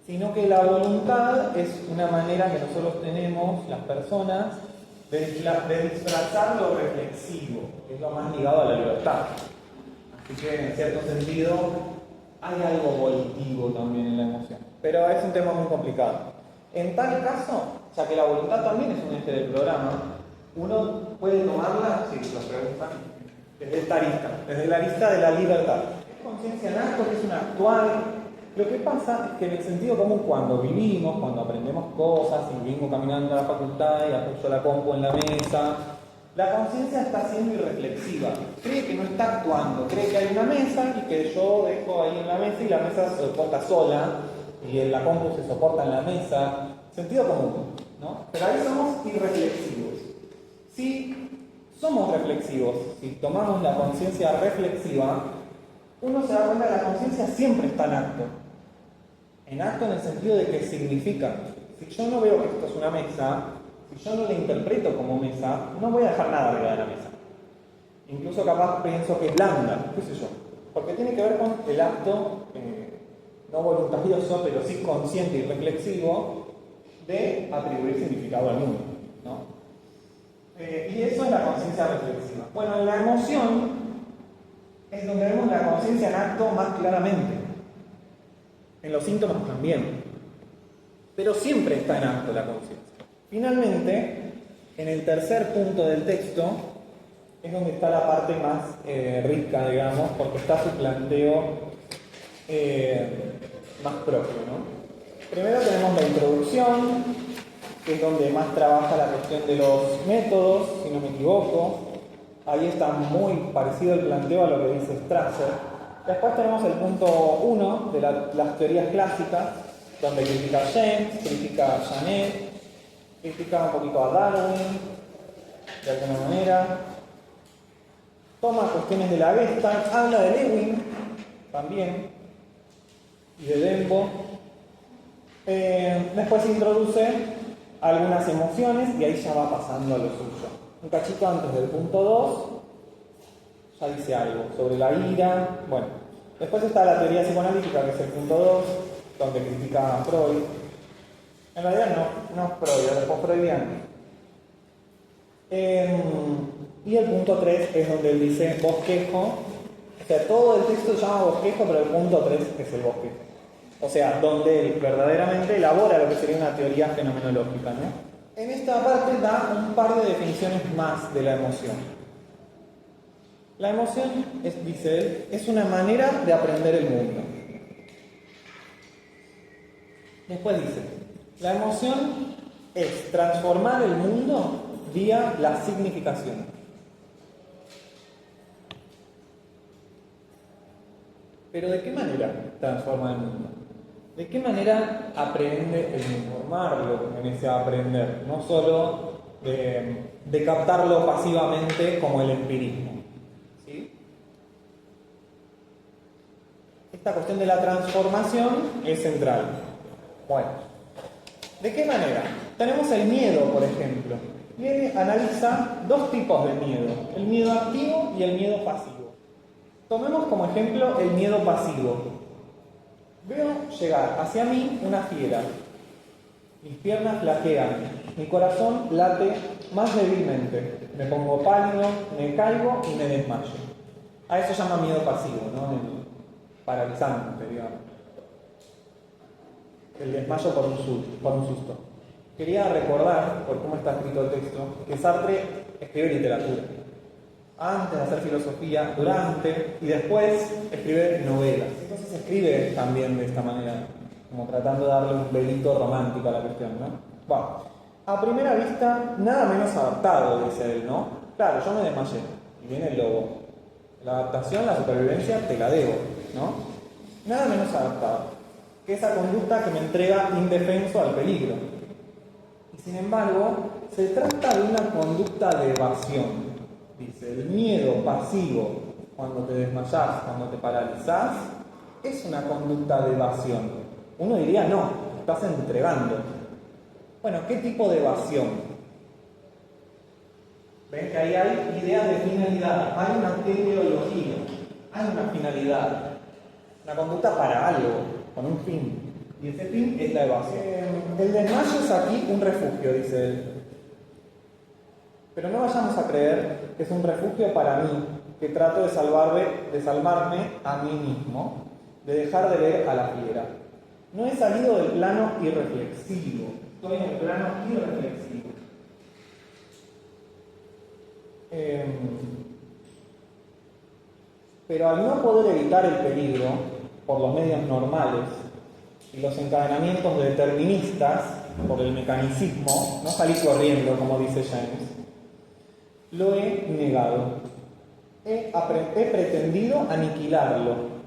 sino que la voluntad es una manera que nosotros tenemos, las personas, de disfrazar lo reflexivo, que es lo más ligado a la libertad. Así que en cierto sentido hay algo volitivo también en la emoción, pero es un tema muy complicado. En tal caso, ya que la voluntad también es un eje del programa, uno puede tomarla, si lo preguntan, desde esta arista, desde la arista de la libertad. Es conciencia en acto, que es un actual. Lo que pasa es que en el sentido común, cuando vivimos, cuando aprendemos cosas, y vengo caminando a la facultad y apoyo la compu en la mesa, la conciencia está siendo irreflexiva, cree que no está actuando, cree que hay una mesa y que yo dejo ahí en la mesa y la mesa se soporta sola y la compu se soporta en la mesa, sentido común, ¿no? Pero ahí somos irreflexivos. Si somos reflexivos, si tomamos la conciencia reflexiva, uno se da cuenta que la conciencia siempre está en acto en el sentido de que significa. Si yo no veo que esto es una mesa, si yo no la interpreto como mesa, no voy a dejar nada arriba de la mesa. Incluso capaz pienso que es blanda, qué sé yo, porque tiene que ver con el acto no voluntarioso, pero sí consciente y reflexivo de atribuir significado al mundo, ¿no? Y eso es la conciencia reflexiva. Bueno, en la emoción es donde vemos la conciencia en acto más claramente. En los síntomas también. Pero siempre está en acto la conciencia. Finalmente, en el tercer punto del texto, es donde está la parte más rica, digamos, porque está su planteo más propio, ¿no? Primero tenemos la introducción, que es donde más trabaja la cuestión de los métodos, si no me equivoco. Ahí está muy parecido el planteo a lo que dice Strasser. Después tenemos el punto 1 de las teorías clásicas, donde critica a James, critica a Janet, critica un poquito a Darwin, de alguna manera. Toma cuestiones de la Gestalt, habla de Lewin también, y de Dembo. Después introduce algunas emociones y ahí ya va pasando a lo suyo. Un cachito antes del punto 2 ya dice algo sobre la ira. Bueno, después está la teoría psicoanalítica, que es el punto 2, donde critica a Freud. En realidad no es Freud, es post-freudiano. Y el punto 3 es donde él dice bosquejo. O sea, todo el texto se llama bosquejo, pero el punto 3 es el bosquejo. O sea, donde él verdaderamente elabora lo que sería una teoría fenomenológica, ¿no? En esta parte da un par de definiciones más de la emoción. La emoción, dice él, es una manera de aprender el mundo. Después dice, la emoción es transformar el mundo vía la significación. Pero ¿de qué manera transforma el mundo? ¿De qué manera aprende el informarlo en ese aprender? No solo de captarlo pasivamente como el empirismo. ¿Sí? Esta cuestión de la transformación es central. Bueno, ¿de qué manera? Tenemos el miedo, por ejemplo. Y él analiza dos tipos de miedo, el miedo activo y el miedo pasivo. Tomemos como ejemplo el miedo pasivo. Veo llegar hacia mí una fiera. Mis piernas flaquean, mi corazón late más débilmente. Me pongo pálido, me caigo y me desmayo. A eso se llama miedo pasivo, ¿no? El paralizante, digamos. El desmayo por un susto. Quería recordar, por cómo está escrito el texto, que Sartre escribe literatura. Antes de hacer filosofía, durante y después escribe novelas. Entonces escribe también de esta manera, como tratando de darle un velito romántico a la cuestión, ¿no? Bueno, a primera vista, nada menos adaptado, dice él, ¿no? Claro, yo me desmayé y viene el lobo. La adaptación, la supervivencia, te la debo, ¿no? Nada menos adaptado que esa conducta que me entrega indefenso al peligro. Y sin embargo, se trata de una conducta de evasión. Dice, el miedo pasivo cuando te desmayás, cuando te paralizás, es una conducta de evasión. Uno diría, no, estás entregando. Bueno, ¿qué tipo de evasión? Ven que ahí hay ideas de finalidad, hay una teleología, hay una finalidad, una conducta para algo, con un fin. Y ese fin es la evasión. El desmayo es aquí un refugio, dice él. Pero no vayamos a creer que es un refugio para mí, que trato de salvarme a mí mismo, de dejar de ver a la fiera. No he salido del plano irreflexivo, estoy en el plano irreflexivo. Pero al no poder evitar el peligro por los medios normales y los encadenamientos deterministas por el mecanicismo, no salí corriendo, como dice James, lo he negado. He pretendido aniquilarlo.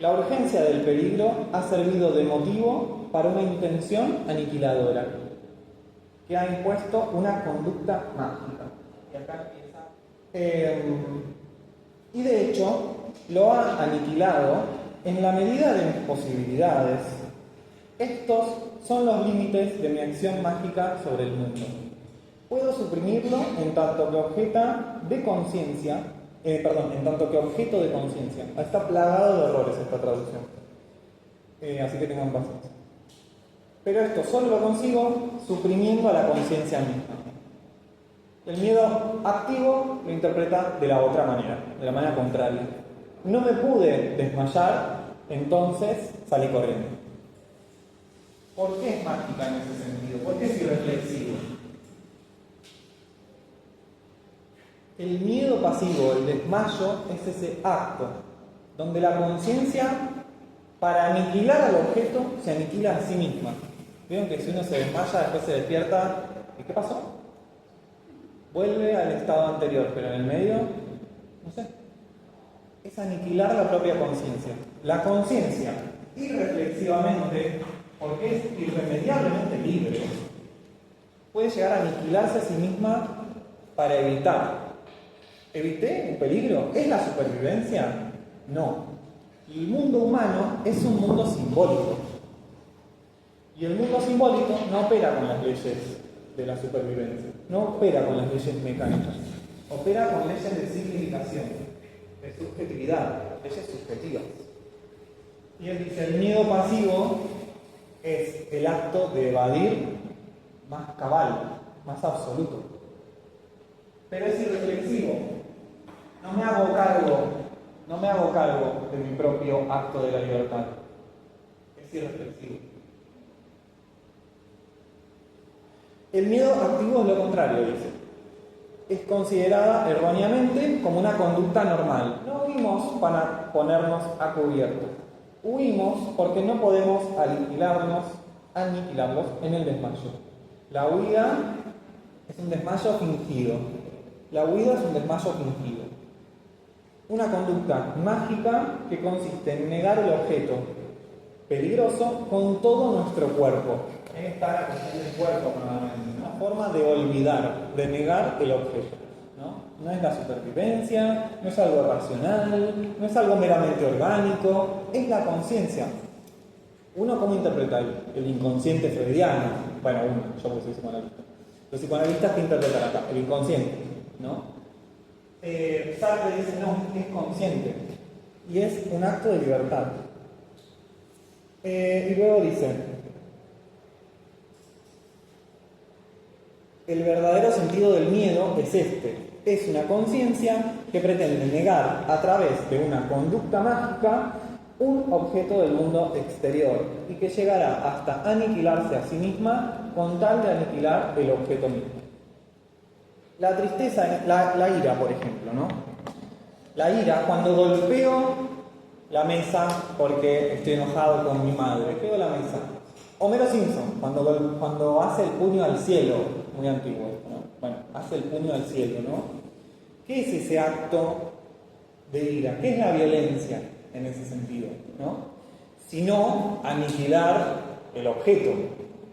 La urgencia del peligro ha servido de motivo para una intención aniquiladora, que ha impuesto una conducta mágica. Y acá empieza. Y de hecho, lo ha aniquilado en la medida de mis posibilidades. Estos son los límites de mi acción mágica sobre el mundo. Puedo suprimirlo en tanto que objeto de conciencia. Está plagado de errores esta traducción. Así que tengan paciencia. Pero esto solo lo consigo suprimiendo a la conciencia misma. El miedo activo lo interpreta de la otra manera, de la manera contraria. No me pude desmayar, entonces salí corriendo. ¿Por qué es mágica en ese sentido? ¿Por qué es irreflexivo? El miedo pasivo, el desmayo, es ese acto donde la conciencia, para aniquilar al objeto, se aniquila a sí misma. ¿Vieron que si uno se desmaya, después se despierta? ¿Y qué pasó? Vuelve al estado anterior, pero en el medio, no sé. Es aniquilar la propia conciencia. La conciencia, irreflexivamente, porque es irremediablemente libre, puede llegar a aniquilarse a sí misma para evitar. ¿Evité un peligro? ¿Es la supervivencia? No. El mundo humano es un mundo simbólico. Y el mundo simbólico no opera con las leyes de la supervivencia, no opera con las leyes mecánicas, opera con leyes de significación, de subjetividad, leyes subjetivas. Y él dice, el miedo pasivo es el acto de evadir más cabal, más absoluto. Pero es irreflexivo. No me hago cargo de mi propio acto de la libertad. Es irreflexivo. El miedo activo es lo contrario, dice. Es considerada erróneamente como una conducta normal. No huimos para ponernos a cubierto. Huimos porque no podemos aniquilarlos en el desmayo. La huida es un desmayo fingido. La huida es un desmayo fingido. Una conducta mágica que consiste en negar el objeto peligroso con todo nuestro cuerpo. Está la cuestión del cuerpo, nuevamente. Una forma de olvidar, de negar el objeto. No es la supervivencia, no es algo racional, no es algo meramente orgánico, es la conciencia. ¿Uno cómo interpreta el inconsciente freudiano? Bueno, yo porque soy psicoanalista. Los psicoanalistas, ¿qué interpretan acá? El inconsciente, ¿no? Sartre dice, no, es consciente. Y es un acto de libertad. Y luego dice, el verdadero sentido del miedo es este. Es una conciencia que pretende negar a través de una conducta mágica un objeto del mundo exterior y que llegará hasta aniquilarse a sí misma con tal de aniquilar el objeto mismo. La tristeza, la ira, por ejemplo, ¿no? La ira, cuando golpeo la mesa porque estoy enojado con mi madre, pego la mesa. Homero Simpson, cuando hace el puño al cielo, muy antiguo, ¿no? Bueno, hace el puño al cielo, ¿no? ¿Qué es ese acto de ira? ¿Qué es la violencia en ese sentido, ¿no? Sino aniquilar el objeto.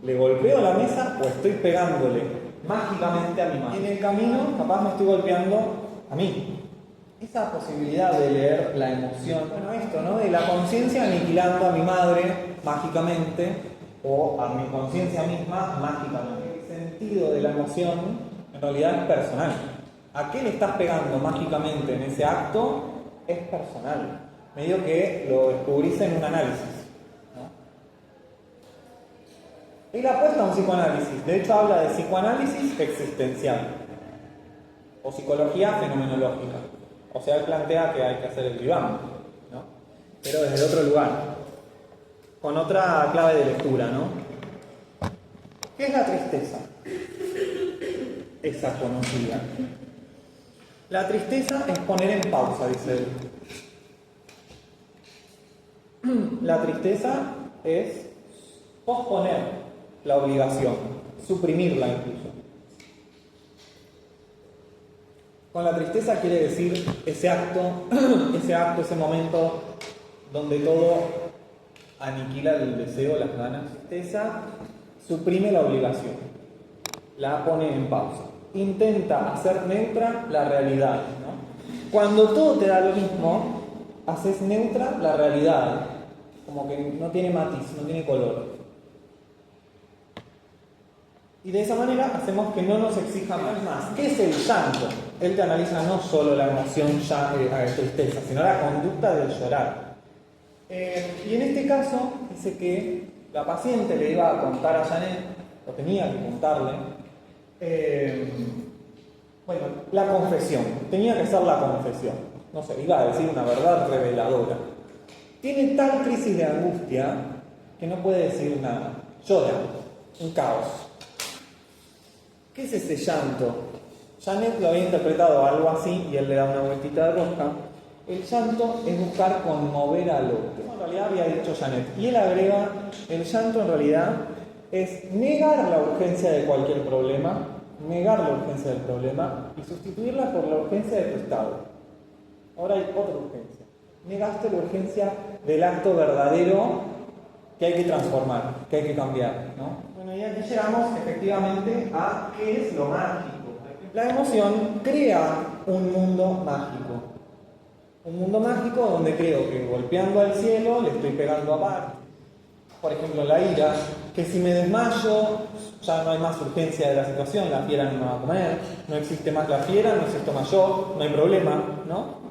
¿Le golpeo la mesa o estoy pegándole? mágicamente a mi madre. Y en el camino, capaz me estoy golpeando a mí. Esa posibilidad de leer la emoción, bueno, esto, ¿no? De la conciencia aniquilando a mi madre mágicamente, o a mi conciencia misma mágicamente. El sentido de la emoción en realidad es personal. ¿A qué le estás pegando mágicamente en ese acto? Es personal. Medio que lo descubrís en un análisis, ¿no? Él apuesta a un psicoanálisis, de hecho habla de psicoanálisis existencial o psicología fenomenológica. O sea, él plantea que hay que hacer el diván, ¿no? Pero desde otro lugar, con otra clave de lectura, ¿no? ¿Qué es la tristeza? Esa conocida. La tristeza es poner en pausa, dice él. La tristeza es posponer la obligación, suprimirla incluso. Con la tristeza quiere decir ese acto, ese momento donde todo aniquila el deseo, las ganas. La tristeza suprime la obligación, la pone en pausa. Intenta hacer neutra la realidad, ¿no? Cuando todo te da lo mismo, haces neutra la realidad, como que no tiene matiz, no tiene color. Y de esa manera hacemos que no nos exija más. ¿Qué es el llanto? Él te analiza no solo la emoción tristeza, sino la conducta del llorar. Y en este caso dice que la paciente le iba a contar a Janet, o tenía que contarle, la confesión. Tenía que ser la confesión. No sé, iba a decir una verdad reveladora. Tiene tal crisis de angustia que no puede decir nada. Llora, un caos. ¿Qué es ese llanto? Janet lo había interpretado algo así y él le da una vueltita de rosca. El llanto es buscar conmover al otro. En realidad había dicho Janet. Y él agrega, el llanto en realidad es negar la urgencia de cualquier problema, negar la urgencia del problema y sustituirla por la urgencia de tu estado. Ahora hay otra urgencia. Negaste la urgencia del acto verdadero que hay que transformar, que hay que cambiar, ¿no? Bueno, y aquí llegamos efectivamente a qué es lo mágico. La emoción crea un mundo mágico. Un mundo mágico donde creo que golpeando al cielo le estoy pegando a par. Por ejemplo, la ira, que si me desmayo ya no hay más urgencia de la situación, la fiera no me va a comer, no existe más la fiera, no existo más yo, no hay problema, ¿no?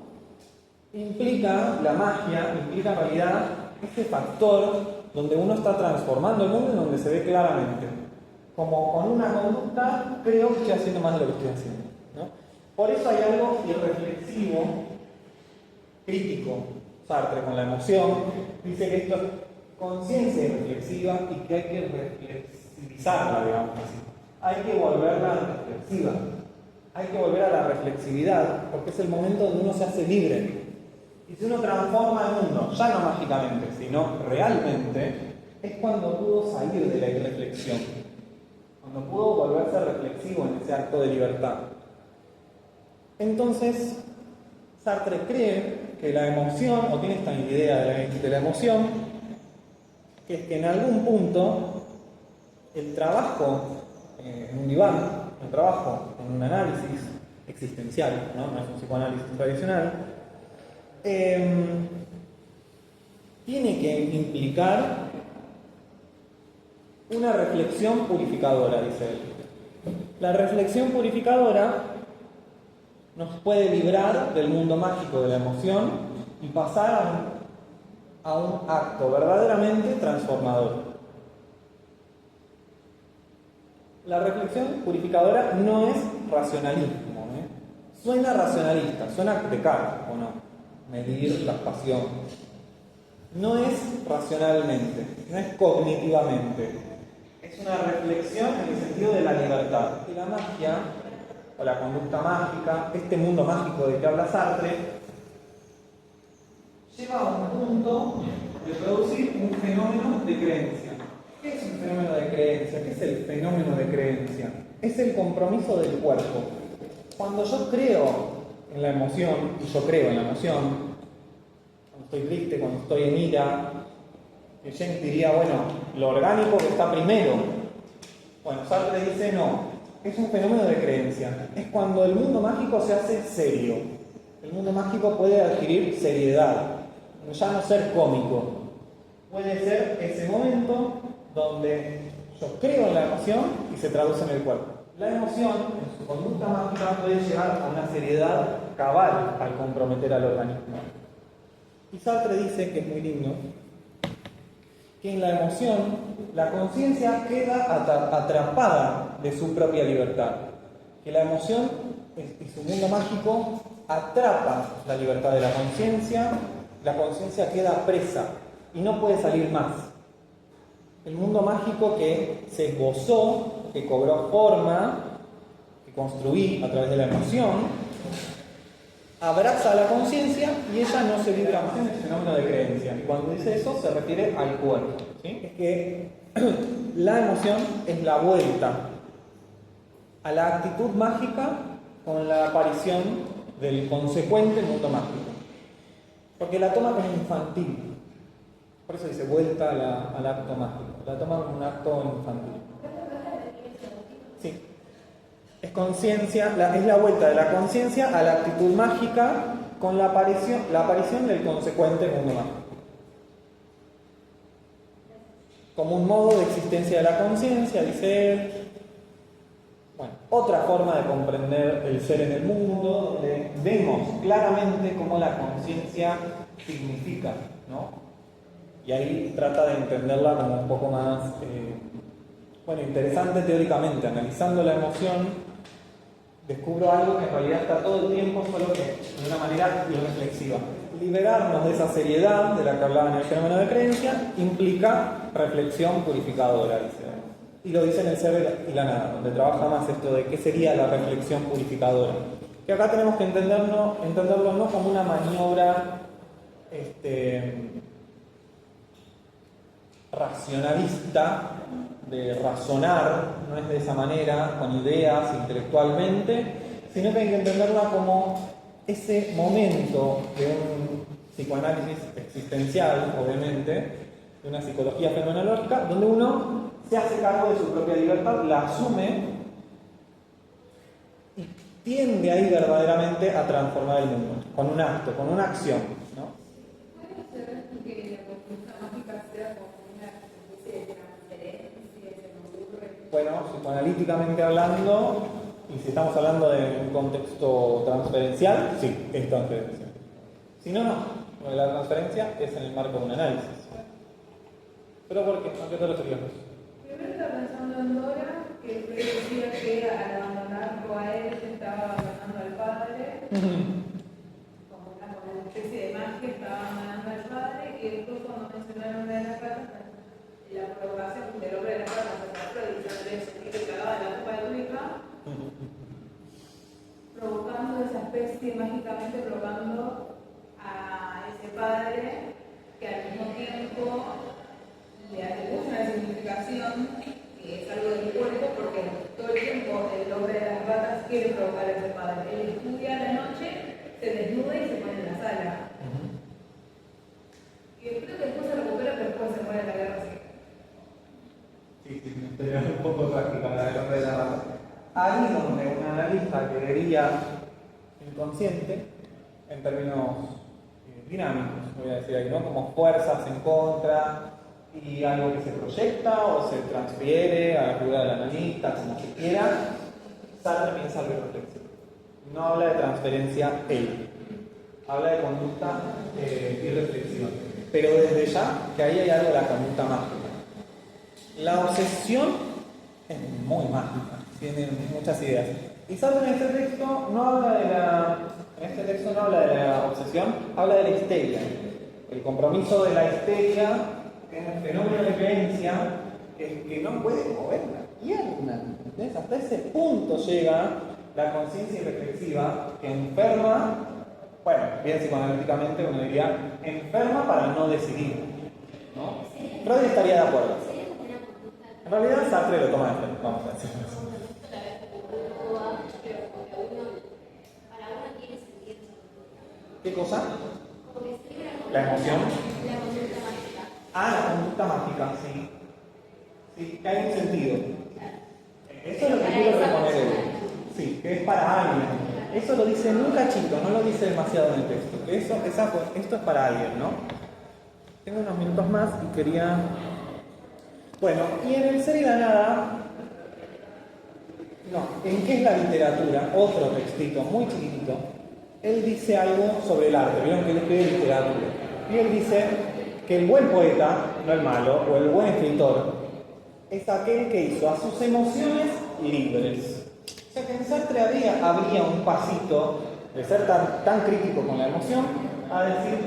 Implica la magia, implica en realidad ese factor donde uno está transformando el mundo y donde se ve claramente. Como con una conducta creo que estoy haciendo más de lo que estoy haciendo, ¿no? Por eso hay algo irreflexivo, crítico. Sartre con la emoción dice que esto es conciencia irreflexiva y que hay que reflexivizarla, digamos así. Hay que volverla reflexiva. Hay que volver a la reflexividad porque es el momento donde uno se hace libre. Y si uno transforma el mundo, ya no mágicamente, sino realmente, es cuando pudo salir de la irreflexión. Cuando pudo volverse reflexivo en ese acto de libertad. Entonces, Sartre cree que la emoción, o tiene esta idea de la emoción, que es que en algún punto el trabajo en un diván, el trabajo en un análisis existencial, no es un psicoanálisis tradicional, tiene que implicar una reflexión purificadora, dice él. La reflexión purificadora nos puede librar del mundo mágico de la emoción y pasar a un acto verdaderamente transformador. La reflexión purificadora no es racionalismo, Suena racionalista, suena Descartes, ¿o no? Medir las pasiones. No es racionalmente, no es cognitivamente. Es una reflexión en el sentido de la libertad. Y la magia, o la conducta mágica, este mundo mágico de que habla Sartre, lleva a un punto de producir un fenómeno de creencia. ¿Qué es un fenómeno de creencia? ¿Qué es el fenómeno de creencia? Es el compromiso del cuerpo. Cuando yo creo en la emoción, y yo creo en la emoción, cuando estoy triste, cuando estoy en ira, James diría, bueno, lo orgánico que está primero. Bueno, Sartre dice no, es un fenómeno de creencia. Es cuando el mundo mágico se hace serio. El mundo mágico puede adquirir seriedad, ya no ser cómico. Puede ser ese momento donde yo creo en la emoción y se traduce en el cuerpo. La emoción, en su conducta mágica, puede llegar a una seriedad cabal al comprometer al organismo. Y Sartre dice, que es muy lindo, que en la emoción la conciencia queda atrapada de su propia libertad. Que la emoción y su mundo mágico atrapa la libertad de la conciencia queda presa y no puede salir más. El mundo mágico que se esbozó, que cobró forma, que construí a través de la emoción, abraza a la conciencia y ella no se libra más en el fenómeno de creencia. Y cuando dice eso se refiere al cuerpo, ¿sí? Es que la emoción es la vuelta a la actitud mágica con la aparición del consecuente mundo mágico. Porque la toma como infantil. Por eso dice vuelta al acto mágico. La toma como un acto infantil. Sí. Es conciencia, es la vuelta de la conciencia a la actitud mágica con la aparición del consecuente mundo mágico. Como un modo de existencia de la conciencia, dice él. Bueno, otra forma de comprender el ser en el mundo, donde vemos claramente cómo la conciencia significa, ¿no? Y ahí trata de entenderla como un poco más, interesante teóricamente. Analizando la emoción, descubro algo que en realidad está todo el tiempo, solo que de una manera irreflexiva. Liberarnos de esa seriedad de la que hablaba en el fenómeno de creencia implica reflexión purificadora, dice. Y lo dice en el ser y la nada, donde trabaja más esto de qué sería la reflexión purificadora. Que acá tenemos que entenderlo no como una maniobra racionalista, de razonar, no es de esa manera, con ideas, intelectualmente, sino que hay que entenderla como ese momento de un psicoanálisis existencial, obviamente, de una psicología fenomenológica, donde uno se hace cargo de su propia libertad, la asume y tiende ahí verdaderamente a transformar el mundo, con un acto, con una acción, ¿no? ¿Puede ser que la conducta mágica sea como una especie de transferencia, se me ocurre? Bueno, psicoanalíticamente hablando, y si estamos hablando de un contexto transferencial, sí, es transferencia. Si no, no, porque la transferencia es en el marco de un análisis. ¿Pero por qué? ¿A qué te referías? Primero estaba pensando en Dora, que decía que al abandonarlo a él estaba abandonando al padre, como una especie de magia, estaba abandonando al padre, y después cuando mencionaron de las cartas, la provocación del hombre de las cartas hacia Freud, diciéndole sentir que cagaba en la copa de tu hija, provocando esa especie, mágicamente provocando a ese padre que al mismo tiempo le atribuye una significación que es algo del cuerpo, porque todo el tiempo el hombre de las ratas quiere provocar a ese padre. Él estudia a la noche, se desnuda y se pone en la sala. Y creo que después se recupera, pero después se muere en la guerra civil. Sí, es un poco trágica la del hombre de la rata. Ahí donde un analista que vería inconsciente, en términos dinámicos, voy a decir ahí, ¿no? Como fuerzas en contra y algo que se proyecta o se transfiere a la figura del analista, como se quiera, Sartre piensa algo reflexivo. No habla de transferencia él, habla de conducta irreflexiva. Pero desde ya que ahí hay algo de la conducta mágica. La obsesión es muy mágica, tiene muchas ideas. Y Sartre en este texto no habla de la obsesión, habla de la histeria. El compromiso de la histeria, que es el fenómeno de creencia, que no puede mover la pierna. ¿Entendés? Hasta ese punto llega la conciencia irreflexiva que enferma, bueno, bien psicoanalíticamente uno diría, enferma para no decidir, ¿no? Freud estaría de acuerdo. En realidad Sartre lo toma de frente, vamos a decir. ¿Qué cosa? La emoción. La conducta mágica, sí. Sí, que hay un sentido. Eso es lo que quiero proponer. que es para alguien. Eso lo dice en un cachito, no lo dice demasiado en el texto. Esto es para alguien, ¿no? Tengo unos minutos más y quería... Bueno, y en el Ser y la Nada... No, ¿en qué es la literatura? Otro textito muy chiquitito. Él dice algo sobre el arte. Vieron que él escribe literatura. Y él dice que el buen poeta, no el malo, o el buen escritor, es aquel que hizo a sus emociones libres. O sea que en Sartre habría un pasito de ser tan crítico con la emoción a decir,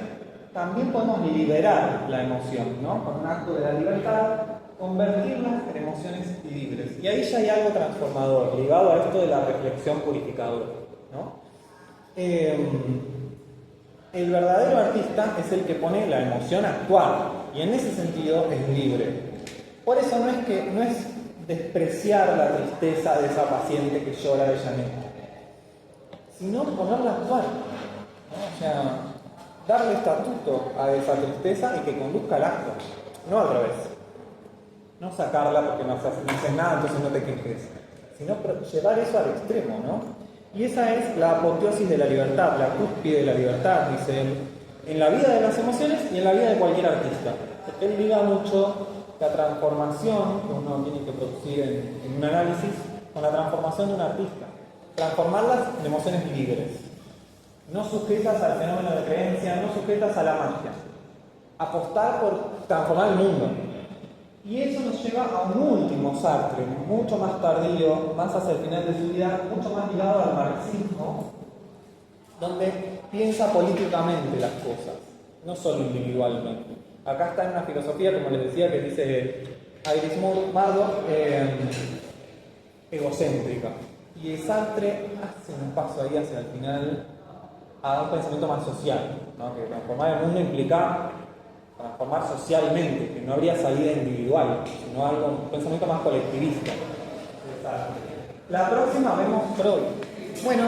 también podemos liberar la emoción, ¿no? Con un acto de la libertad, convertirlas en emociones libres. Y ahí ya hay algo transformador, ligado a esto de la reflexión purificadora, ¿no? El verdadero artista es el que pone la emoción actual, y en ese sentido es libre. Por eso no es despreciar la tristeza de esa paciente que llora de llanero, sino ponerla actual, ¿no? O sea, darle estatuto a esa tristeza y que conduzca al acto, no al revés. No sacarla porque no haces nada, entonces no te quejes, sino llevar eso al extremo, ¿no? Y esa es la apoteosis de la libertad, la cúspide de la libertad, dice él, en la vida de las emociones y en la vida de cualquier artista. Porque él liga mucho la transformación que uno tiene que producir en un análisis con la transformación de un artista. Transformarlas en emociones libres, no sujetas al fenómeno de creencia, no sujetas a la magia. Apostar por transformar el mundo. Y eso nos lleva a un último Sartre, mucho más tardío, más hacia el final de su vida, mucho más ligado al marxismo, donde piensa políticamente las cosas, no solo individualmente. Acá está en una filosofía, como les decía, que dice Iris Murdoch, egocéntrica. Y Sartre hace un paso ahí hacia el final a un pensamiento más social, ¿no? Que transformar el mundo implica transformar socialmente, que no habría salida individual, sino un pensamiento más colectivista. La próxima vemos Freud. Bueno,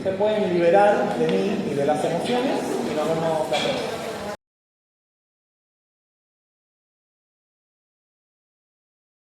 se pueden liberar de mí y de las emociones y nos vemos la próxima.